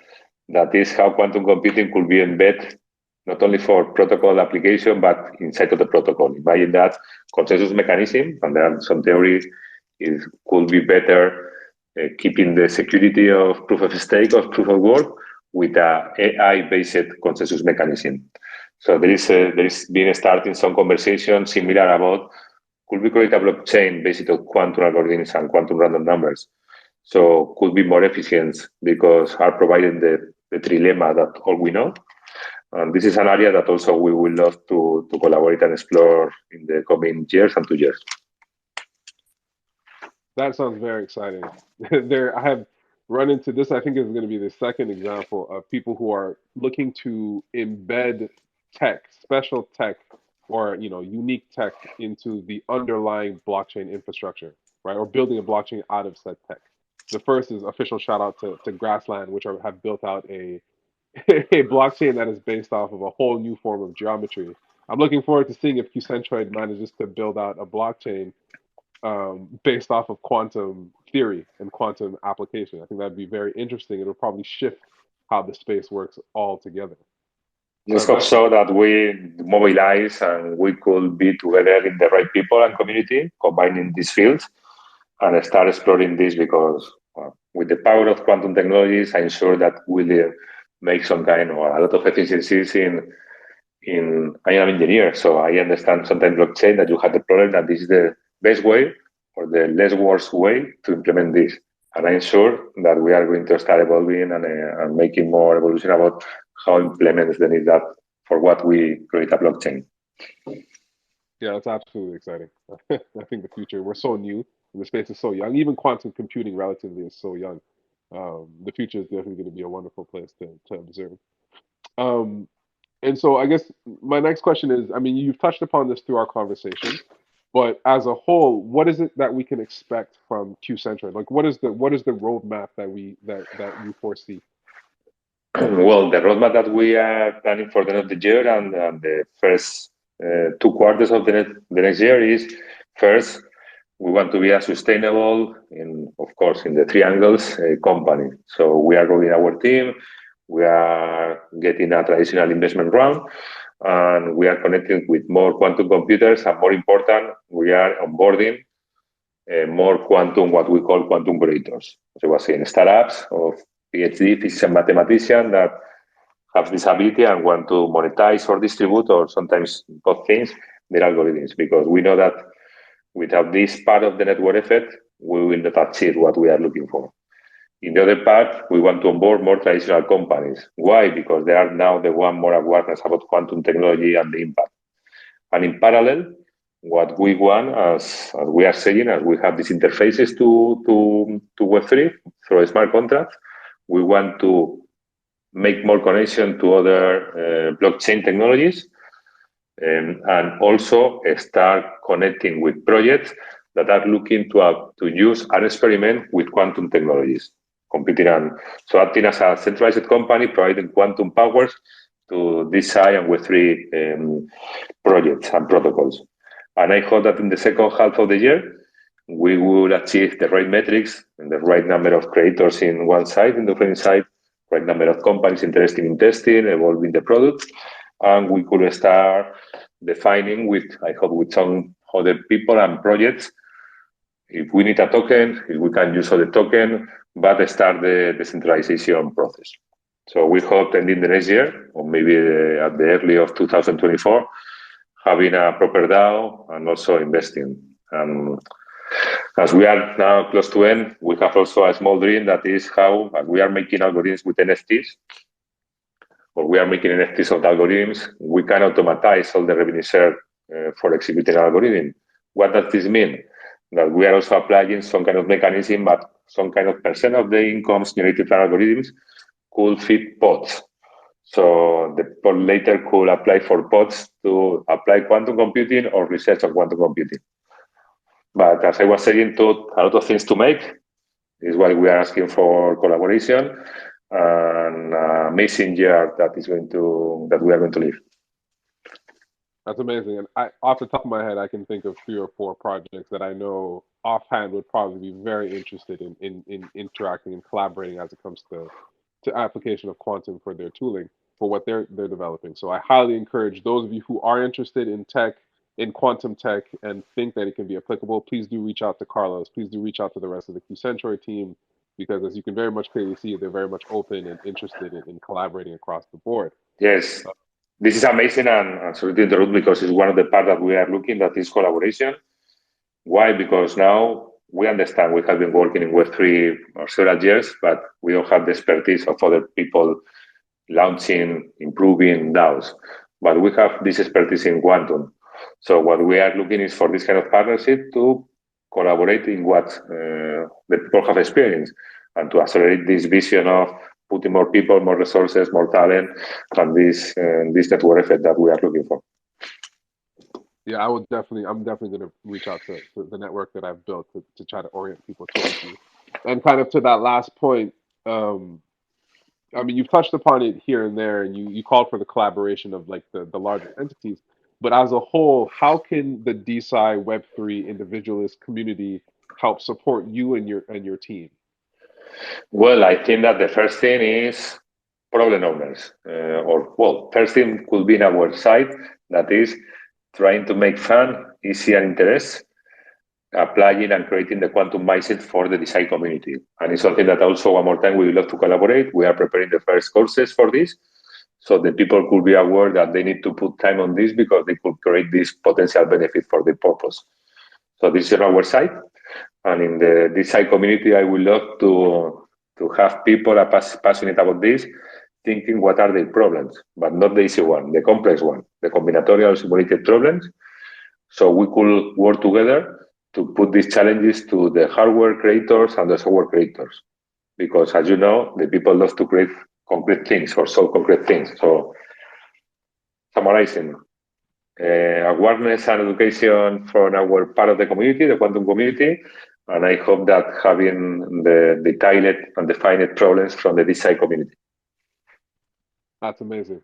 that is how quantum computing could be embedded not only for protocol application, but inside of the protocol. Imagine that consensus mechanism, and there are some theories, it could be better keeping the security of proof of stake or proof of work with a AI-based consensus mechanism. So there is been starting some conversation similar about could we create a blockchain based on quantum algorithms and quantum random numbers? So could be more efficient because are providing the trilemma that all we know. And this is an area that also we will love to collaborate and explore in the coming years and 2 years. That sounds very exciting. I have run into this. I think is going to be the second example of people who are looking to embed tech, special tech, or unique tech into the underlying blockchain infrastructure, right? Or building a blockchain out of said tech. The first is official shout out to Grassland, which have built out a a blockchain that is based off of a whole new form of geometry. I'm looking forward to seeing if QCentroid manages to build out a blockchain based off of quantum theory and quantum application. I think that'd be very interesting. It'll probably shift how the space works altogether. Let's hope That's so that we mobilize and we could be together in the right people and community, combining these fields and start exploring this because with the power of quantum technologies, I'm sure that we'll make some kind of a lot of efficiencies in I am an engineer, so I understand sometimes blockchain that you have the problem that this is the best way or the less worse way to implement this. And I'm sure that we are going to start evolving and making more evolution about how implements the need that for what we create a blockchain. Yeah, that's absolutely exciting. I think the future, we're so new and the space is so young. Even quantum computing relatively is so young. The future is definitely going to be a wonderful place to observe. Um, and so I guess my next question is, I mean, you've touched upon this through our conversation. But as a whole, what is it that we can expect from QCentroid? Like, what is the roadmap that you foresee? Well, the roadmap that we are planning for the end of the year and the first 2 quarters of the next year is first, we want to be a sustainable, of course, in the triangles company. So we are growing our team, we are getting a traditional investment round, and we are connecting with more quantum computers, and more important, we are onboarding more quantum, what we call quantum creators. As I was saying, startups of PhD physicists and mathematicians that have this ability and want to monetize or distribute, or sometimes both things, their algorithms, because we know that without this part of the network effect, we will not achieve what we are looking for. In the other part, we want to onboard more traditional companies. Why? Because they are now the one more awareness about quantum technology and the impact. And in parallel, what we want, as we are saying, as we have these interfaces to Web3 through smart contracts, we want to make more connection to other blockchain technologies, and also start connecting with projects that are looking to use and experiment with quantum technologies, competing on, so acting as a centralized company, providing quantum powers to DeSci and Web3 projects and protocols. And I hope that in the second half of the year, we will achieve the right metrics and the right number of creators in one side, in the offering side, right number of companies interested in testing, evolving the product, and we could start defining with, I hope, with some other people and projects, if we need a token, if we can use other token, but start the decentralization process. So we hope ending the next year, or maybe at the early of 2024, having a proper DAO and also investing. As we are now close to end, we have also a small dream that is how we are making algorithms with NFTs, or we are making NFTs of the algorithms. We can automatize all the revenue share for executing an algorithm. What does this mean? That we are also applying some kind of mechanism, but some kind of percent of the incomes generated from algorithms could feed pods. So the pod later could apply for pods to apply quantum computing or research on quantum computing. But as I was saying, a lot of things to make is why we are asking for collaboration and amazing year that we are going to live. That's amazing. And off the top of my head, I can think of 3 or 4 projects that I know offhand would probably be very interested in interacting and collaborating as it comes to application of quantum for their tooling for what they're developing. So I highly encourage those of you who are interested in tech, in quantum tech, and think that it can be applicable, please do reach out to Carlos. Please do reach out to the rest of the QCentroid team, because as you can very much clearly see, they're very much open and interested in collaborating across the board. Yes, this is amazing, and sorry to interrupt, because it's one of the parts that we are looking, that is collaboration. Why? Because now we understand we have been working in Web3 for several years, but we don't have the expertise of other people launching, improving DAOs. But we have this expertise in quantum. So what we are looking is for this kind of partnership to collaborate in what the people have experience, and to accelerate this vision of putting more people, more resources, more talent, and this network effect that we are looking for. Yeah, I'm definitely going to reach out to the network that I've built to try to orient people towards you. And kind of to that last point, I mean, you've touched upon it here and there, and you called for the collaboration of like the larger entities. But as a whole, how can the DeSci Web3 individualist community help support you and your team? Well, I think that the first thing is problem owners, first thing could be in our side, that is trying to make fun, easy, and interest, applying and creating the quantum mindset for the DeSci community. And it's something that also, one more time, we would love to collaborate. We are preparing the first courses for this, so the people could be aware that they need to put time on this, because they could create this potential benefit for the purpose. So this is on our side. And in the DeSci community, I would love to have people passionate about this, thinking what are their problems, but not the easy one, the complex one, the combinatorial simulated problems. So we could work together to put these challenges to the hardware creators and the software creators. Because as you know, the people love to create concrete things or solve concrete things. So summarizing, awareness and education from our part of the community, the quantum community. And I hope that having the detailed and defined problems from the DeSci community. That's amazing.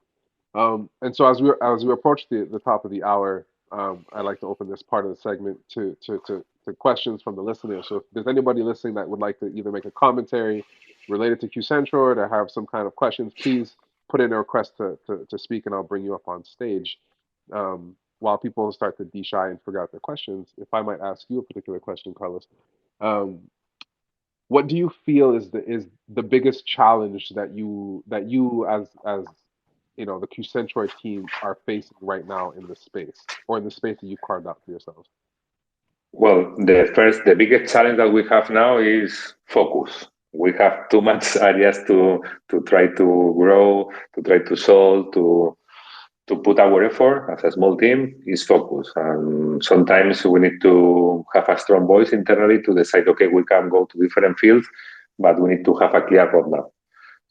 And so as we approach the top of the hour, I'd like to open this part of the segment to questions from the listeners. So if there's anybody listening that would like to either make a commentary related to QCentroid or have some kind of questions, please put in a request to speak, and I'll bring you up on stage. While people start to DeSci and figure out their questions, if I might ask you a particular question, Carlos, um, what do you feel is the biggest challenge that you as the QCentroid team are facing right now in the space, or in the space that you carved out for yourselves? Well, the biggest challenge that we have now is focus. We have too much areas to try to grow, to try to solve, to put our effort as a small team is focus. And sometimes we need to have a strong voice internally to decide, okay, we can go to different fields, but we need to have a clear roadmap.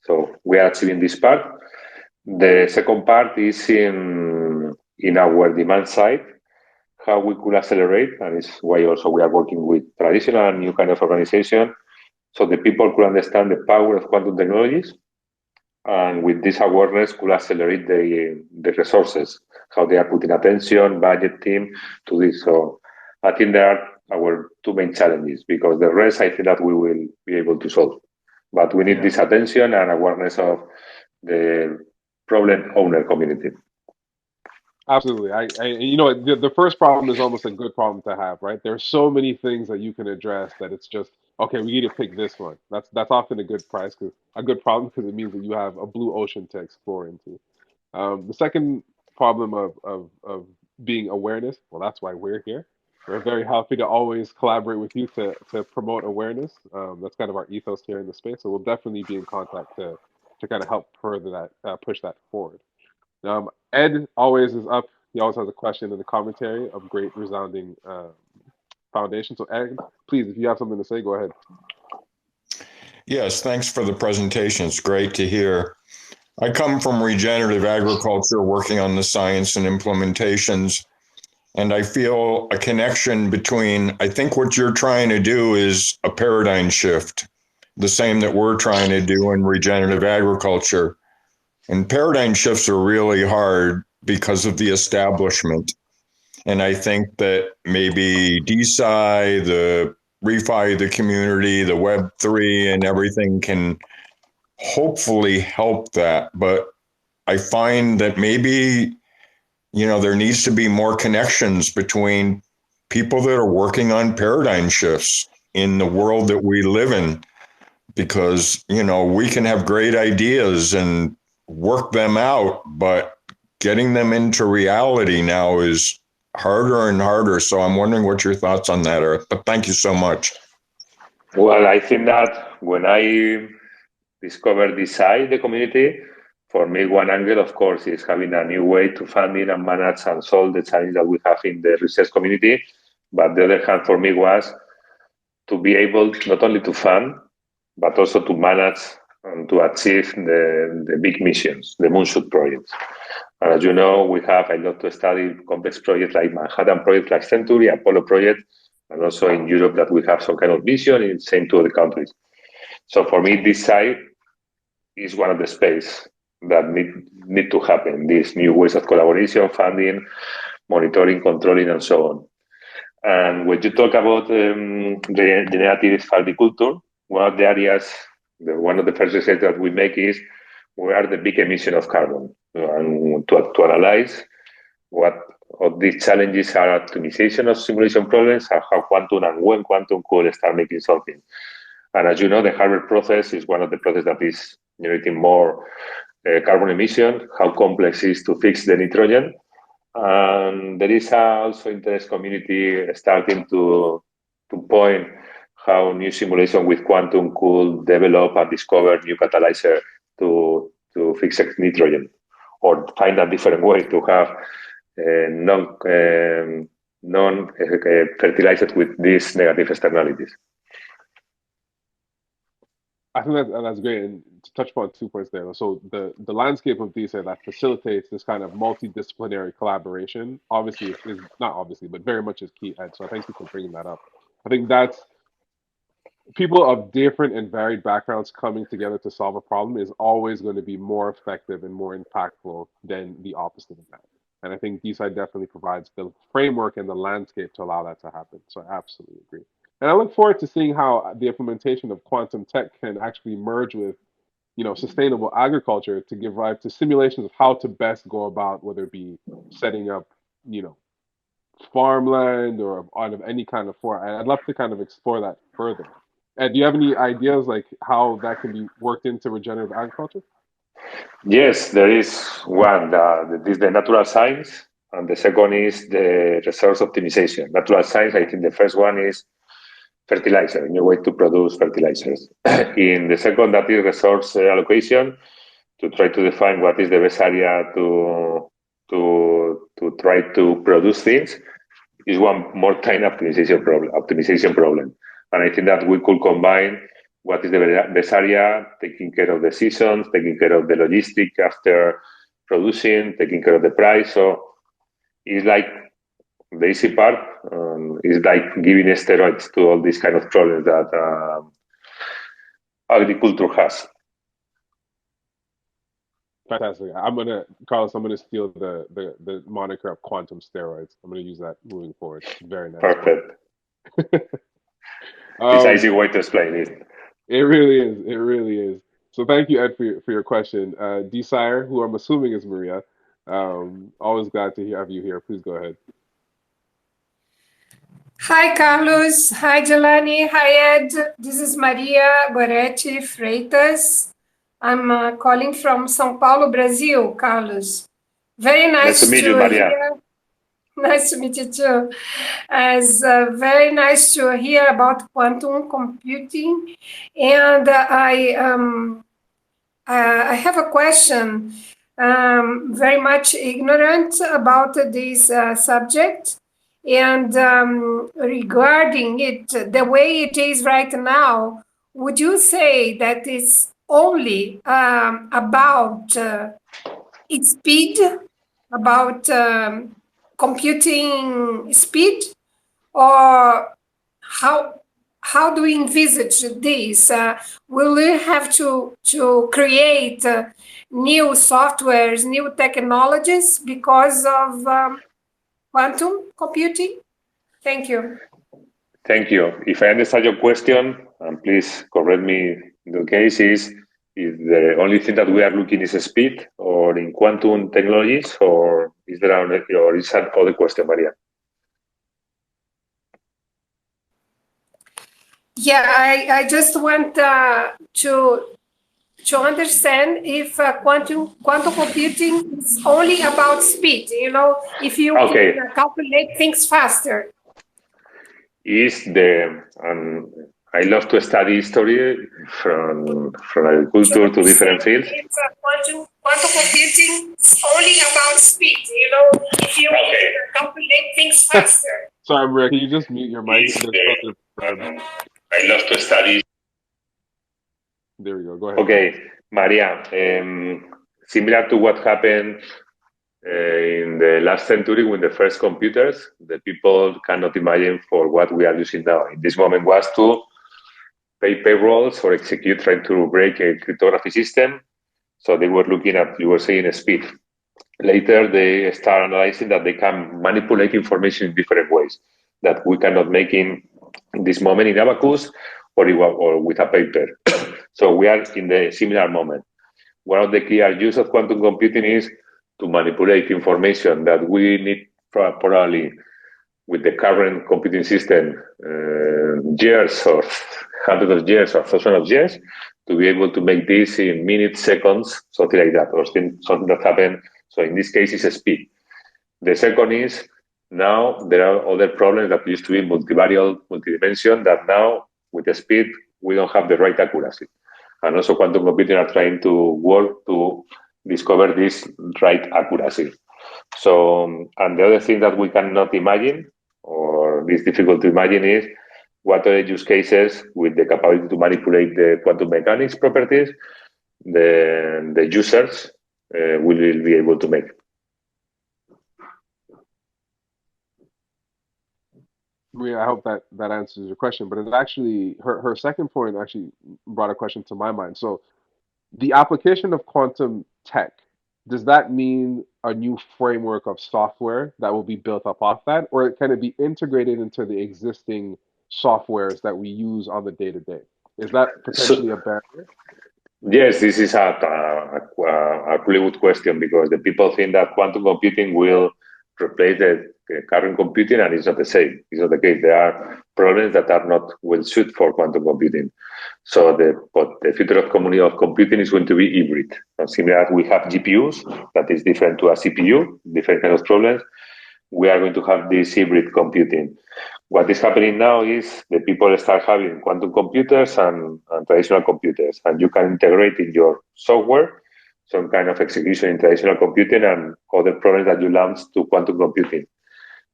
So we are achieving this part. The second part is in our demand side, how we could accelerate, and it's why also we are working with traditional and new kind of organization, so the people could understand the power of quantum technologies, and with this awareness could accelerate the resources, how they are putting attention, budget team to this. So I think there are our two main challenges, because the rest I think that we will be able to solve. But we need this attention and awareness of the problem owner community. Absolutely. The first problem is almost a good problem to have, right? There's so many things that you can address that it's just, okay, we need to pick this one. That's often a good price, because a good problem, because it means that you have a blue ocean to explore into. The second problem of being awareness, well, that's why we're here. We're very happy to always collaborate with you to promote awareness. That's kind of our ethos here in the space. So we'll definitely be in contact to kind of help further that, push that forward. Ed always is up. He always has a question in the commentary of great resounding foundation. So Ed, please, if you have something to say, go ahead. Yes, thanks for the presentation. It's great to hear. I come from regenerative agriculture, working on the science and implementations, and I feel a connection between, I think what you're trying to do is a paradigm shift, the same that we're trying to do in regenerative agriculture. And paradigm shifts are really hard because of the establishment. And I think that maybe DeSci, the refi, the community, the Web3 and everything can hopefully help that. But I find that maybe, there needs to be more connections between people that are working on paradigm shifts in the world that we live in, because, we can have great ideas and work them out, but getting them into reality now is harder and harder. So I'm wondering what your thoughts on that are. But thank you so much. Well, I think that when I discovered DeSci, the community, for me, one angle, of course, is having a new way to funding and manage and solve the challenge that we have in the research community. But the other hand, for me, was to be able not only to fund, but also to manage and to achieve the big missions, the moonshot projects. And as you know, I love to study complex projects like Manhattan Project, like Century, Apollo Project, and also in Europe that we have some kind of vision in the same to other countries. So for me, this side is one of the space that need to happen, these new ways of collaboration, funding, monitoring, controlling, and so on. And when you talk about regenerative agriculture, one of the areas, one of the first research that we make is where are the big emission of carbon, and to analyze what of these challenges are optimization of simulation problems, and how quantum and when quantum could start making something. And as you know, the Harvard process is one of the processes that is generating more carbon emission, how complex it is to fix the nitrogen. And there is also interest community starting to point how new simulation with quantum could develop and discover new catalyzer to fix nitrogen, or find a different way to have non fertilized with these negative externalities. I think that's great. And to touch upon 2 points there. So the landscape of DeSci that facilitates this kind of multidisciplinary collaboration, obviously is not obviously, but very much is key, Ed. So thank you for bringing that up. I think that's people of different and varied backgrounds coming together to solve a problem is always going to be more effective and more impactful than the opposite of that. And I think DeSci definitely provides the framework and the landscape to allow that to happen. So I absolutely agree. And I look forward to seeing how the implementation of quantum tech can actually merge with, sustainable agriculture to give rise to simulations of how to best go about, whether it be setting up, you know, farmland or out of any kind of form. I'd love to kind of explore that further. And do you have any ideas like how that can be worked into regenerative agriculture? Yes, there is one. This is the natural science, and the second is the resource optimization. Natural science, I think the first one is fertilizer, a new way to produce fertilizers. In the second, that is resource allocation, to try to define what is the best area to try to produce things, is one more time optimization problem. And I think that we could combine what is the best area, taking care of the seasons, taking care of the logistic after producing, taking care of the price. So it's like the easy part is like giving steroids to all these kind of problems that agriculture has. Fantastic. Carlos, I'm gonna steal the moniker of quantum steroids. I'm gonna use that moving forward. Very nice. Perfect. It's an easy way to explain it. It really is. It really is. So thank you, Ed, for your question. Desire, who I'm assuming is Maria, always glad to have you here. Please go ahead. Hi, Carlos. Hi, Jelani. Hi, Ed. This is Maria Goretti Freitas. I'm calling from São Paulo, Brazil, Carlos. Very nice to meet you, Maria. hear. Nice to meet you too. It's very nice to hear about quantum computing. And I have a question. Very much ignorant about this subject. And regarding it, the way it is right now, would you say that it's only about its speed, about computing speed, or how do we envisage this? Will we have to create new softwares, new technologies because of quantum computing? Thank you. Thank you. If I understand your question, and please correct me in the case, is the only thing that we are looking is speed or in quantum technologies, or is there or is that other question, Maria? Yeah, I just want to understand if quantum computing is only about speed, if you can calculate things faster. I love to study history from agriculture to different fields. It's quantum computing is only about speed, if you can calculate things faster. Sorry, Maria, can you just mute your mic? I love to study. There we go. Go ahead. Okay, Maria. Similar to what happened in the last century with the first computers, the people cannot imagine for what we are using now. In this moment was to pay payrolls or trying to break a cryptography system. So they were looking at, you were saying, speed. Later, they start analyzing that they can manipulate information in different ways that we cannot make in this moment in Abacus or with a paper. So we are in the similar moment. One of the clear use of quantum computing is to manipulate information that we need probably with the current computing system years or hundreds of years or thousands of years to be able to make this in minutes, seconds, something like that, or something that happened. So in this case, it's speed. The second is now there are other problems that used to be multivariate, multidimension, that now with the speed, we don't have the right accuracy. And also quantum computing are trying to work to discover this right accuracy. So, and the other thing that we cannot imagine, or is difficult to imagine, is what are the use cases with the capability to manipulate the quantum mechanics properties the users will be able to make. Maria, I hope that answers your question, but it actually her second point actually brought a question to my mind. So the application of quantum tech, does that mean a new framework of software that will be built up off that, or can it be integrated into the existing softwares that we use on the day to day? Is that potentially a So, barrier? yes, this is a really good question because the people think that quantum computing will replace the current computing, and it's not the same. It's not the case. There are problems that are not well suited for quantum computing. So the future of computing is going to be hybrid. Similar, we have GPUs that is different to a CPU, different kind of problems. We are going to have this hybrid computing. What is happening now is the people start having quantum computers and traditional computers, and you can integrate in your software some kind of execution in traditional computing and other problems that you launch to quantum computing.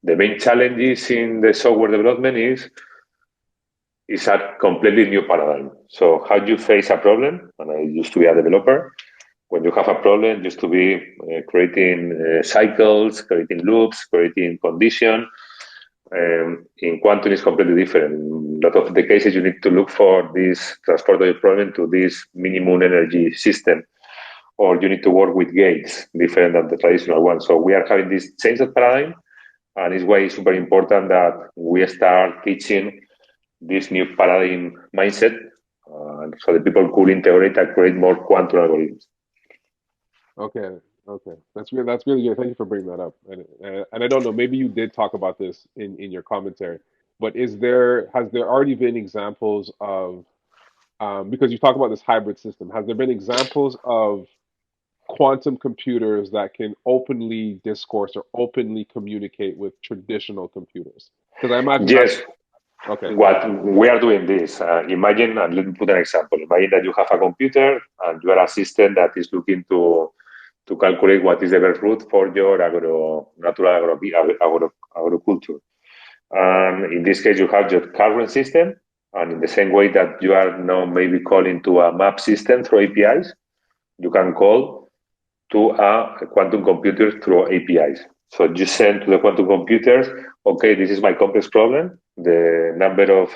The main challenges in the software development is a completely new paradigm. So how do you face a problem? And I used to be a developer. When you have a problem, used to be creating cycles, creating loops, creating condition. In quantum, is completely different. In a lot of the cases, you need to look for this transport your problem to this minimum energy system, or you need to work with gates different than the traditional one. So we are having this change of paradigm, and it's why it's super important that we start teaching this new paradigm mindset, so that people could integrate and create more quantum algorithms. Okay, okay, that's really good. Thank you for bringing that up. And I don't know, maybe you did talk about this in your commentary, but has there already been examples of because you talk about this hybrid system, has there been examples of quantum computers that can openly discourse or openly communicate with traditional computers? Because I imagine that's Yes, okay. what we are doing this. Imagine, and let me put an example. Imagine that you have a computer and you are a system that is looking to calculate what is the best route for your agriculture. And in this case, you have your current system, and in the same way that you are now maybe calling to a map system through APIs, you can call to a quantum computer through APIs. So you send to the quantum computers, okay, this is my complex problem, the number of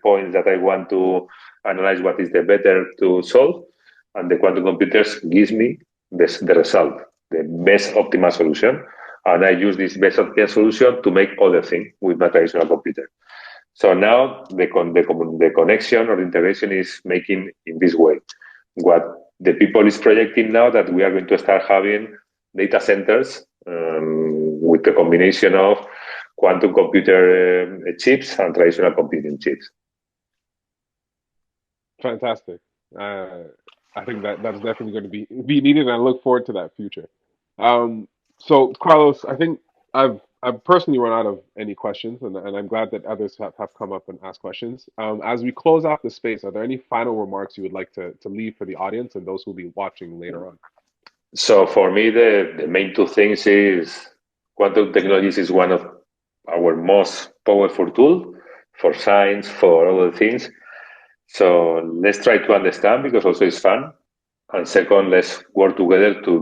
points that I want to analyze, what is the better to solve, and the quantum computers gives me the result, the best optimal solution, and I use this best optimal solution to make other things with my traditional computer. So now the connection or the integration is making in this way. What the people is projecting now that we are going to start having data centers with the combination of quantum computer chips and traditional computing chips. Fantastic. Uh, I think that's definitely going to be needed, and I look forward to that future. So Carlos, I think I've personally run out of any questions, and I'm glad that others have come up and asked questions. As we close out the space, are there any final remarks you would like to leave for the audience and those who will be watching later on? So for me, the main two things is quantum technologies is one of our most powerful tool for science, for other things. So let's try to understand because also it's fun. And second, let's work together to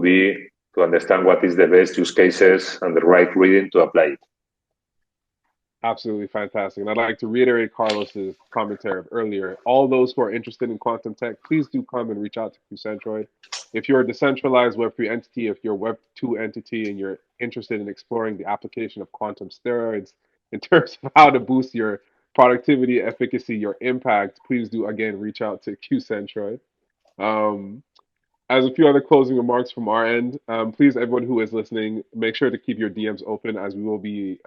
understand what is the best use cases and the right reading to apply it. Absolutely fantastic. And I'd like to reiterate Carlos's commentary of earlier. All those who are interested in quantum tech, please do come and reach out to QCentroid. If you're a decentralized Web3 entity, if you're a Web2 entity and you're interested in exploring the application of quantum steroids in terms of how to boost your productivity, efficacy, your impact, please do again reach out to QCentroid. Um, as a few other closing remarks from our end, please, everyone who is listening, make sure to keep your DMs open as we will be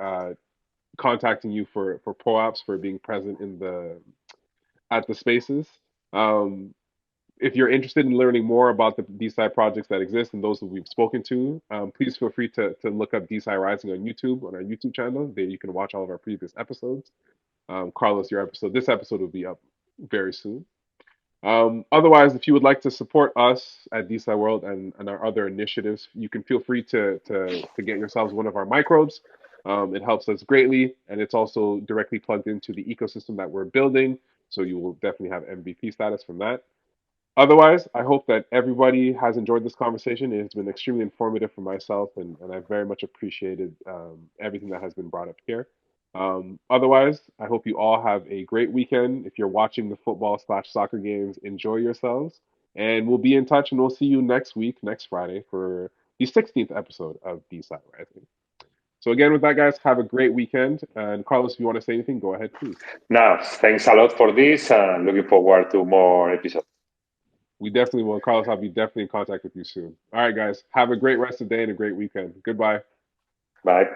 contacting you for pro-ops for being present in the at the spaces. Um, if you're interested in learning more about the DeSci projects that exist and those that we've spoken to, please feel free to look up DeSci Rising on YouTube on our YouTube channel. There you can watch all of our previous episodes. Carlos, this episode will be up very soon. Otherwise, if you would like to support us at DeSci World and our other initiatives, you can feel free to get yourselves one of our microbes. It helps us greatly, and it's also directly plugged into the ecosystem that we're building. So you will definitely have MVP status from that. Otherwise, I hope that everybody has enjoyed this conversation. It has been extremely informative for myself, and I very much appreciated everything that has been brought up here. Otherwise, I hope you all have a great weekend. If you're watching the football/soccer games, enjoy yourselves. And we'll be in touch, and we'll see you next week, next Friday, for the 16th episode of DeSci Rising. So again, with that, guys, have a great weekend. And Carlos, if you want to say anything, go ahead, please. Now, thanks a lot for this, and looking forward to more episodes. We definitely will. Carlos, I'll be definitely in contact with you soon. All right, guys, have a great rest of the day and a great weekend. Goodbye. Bye.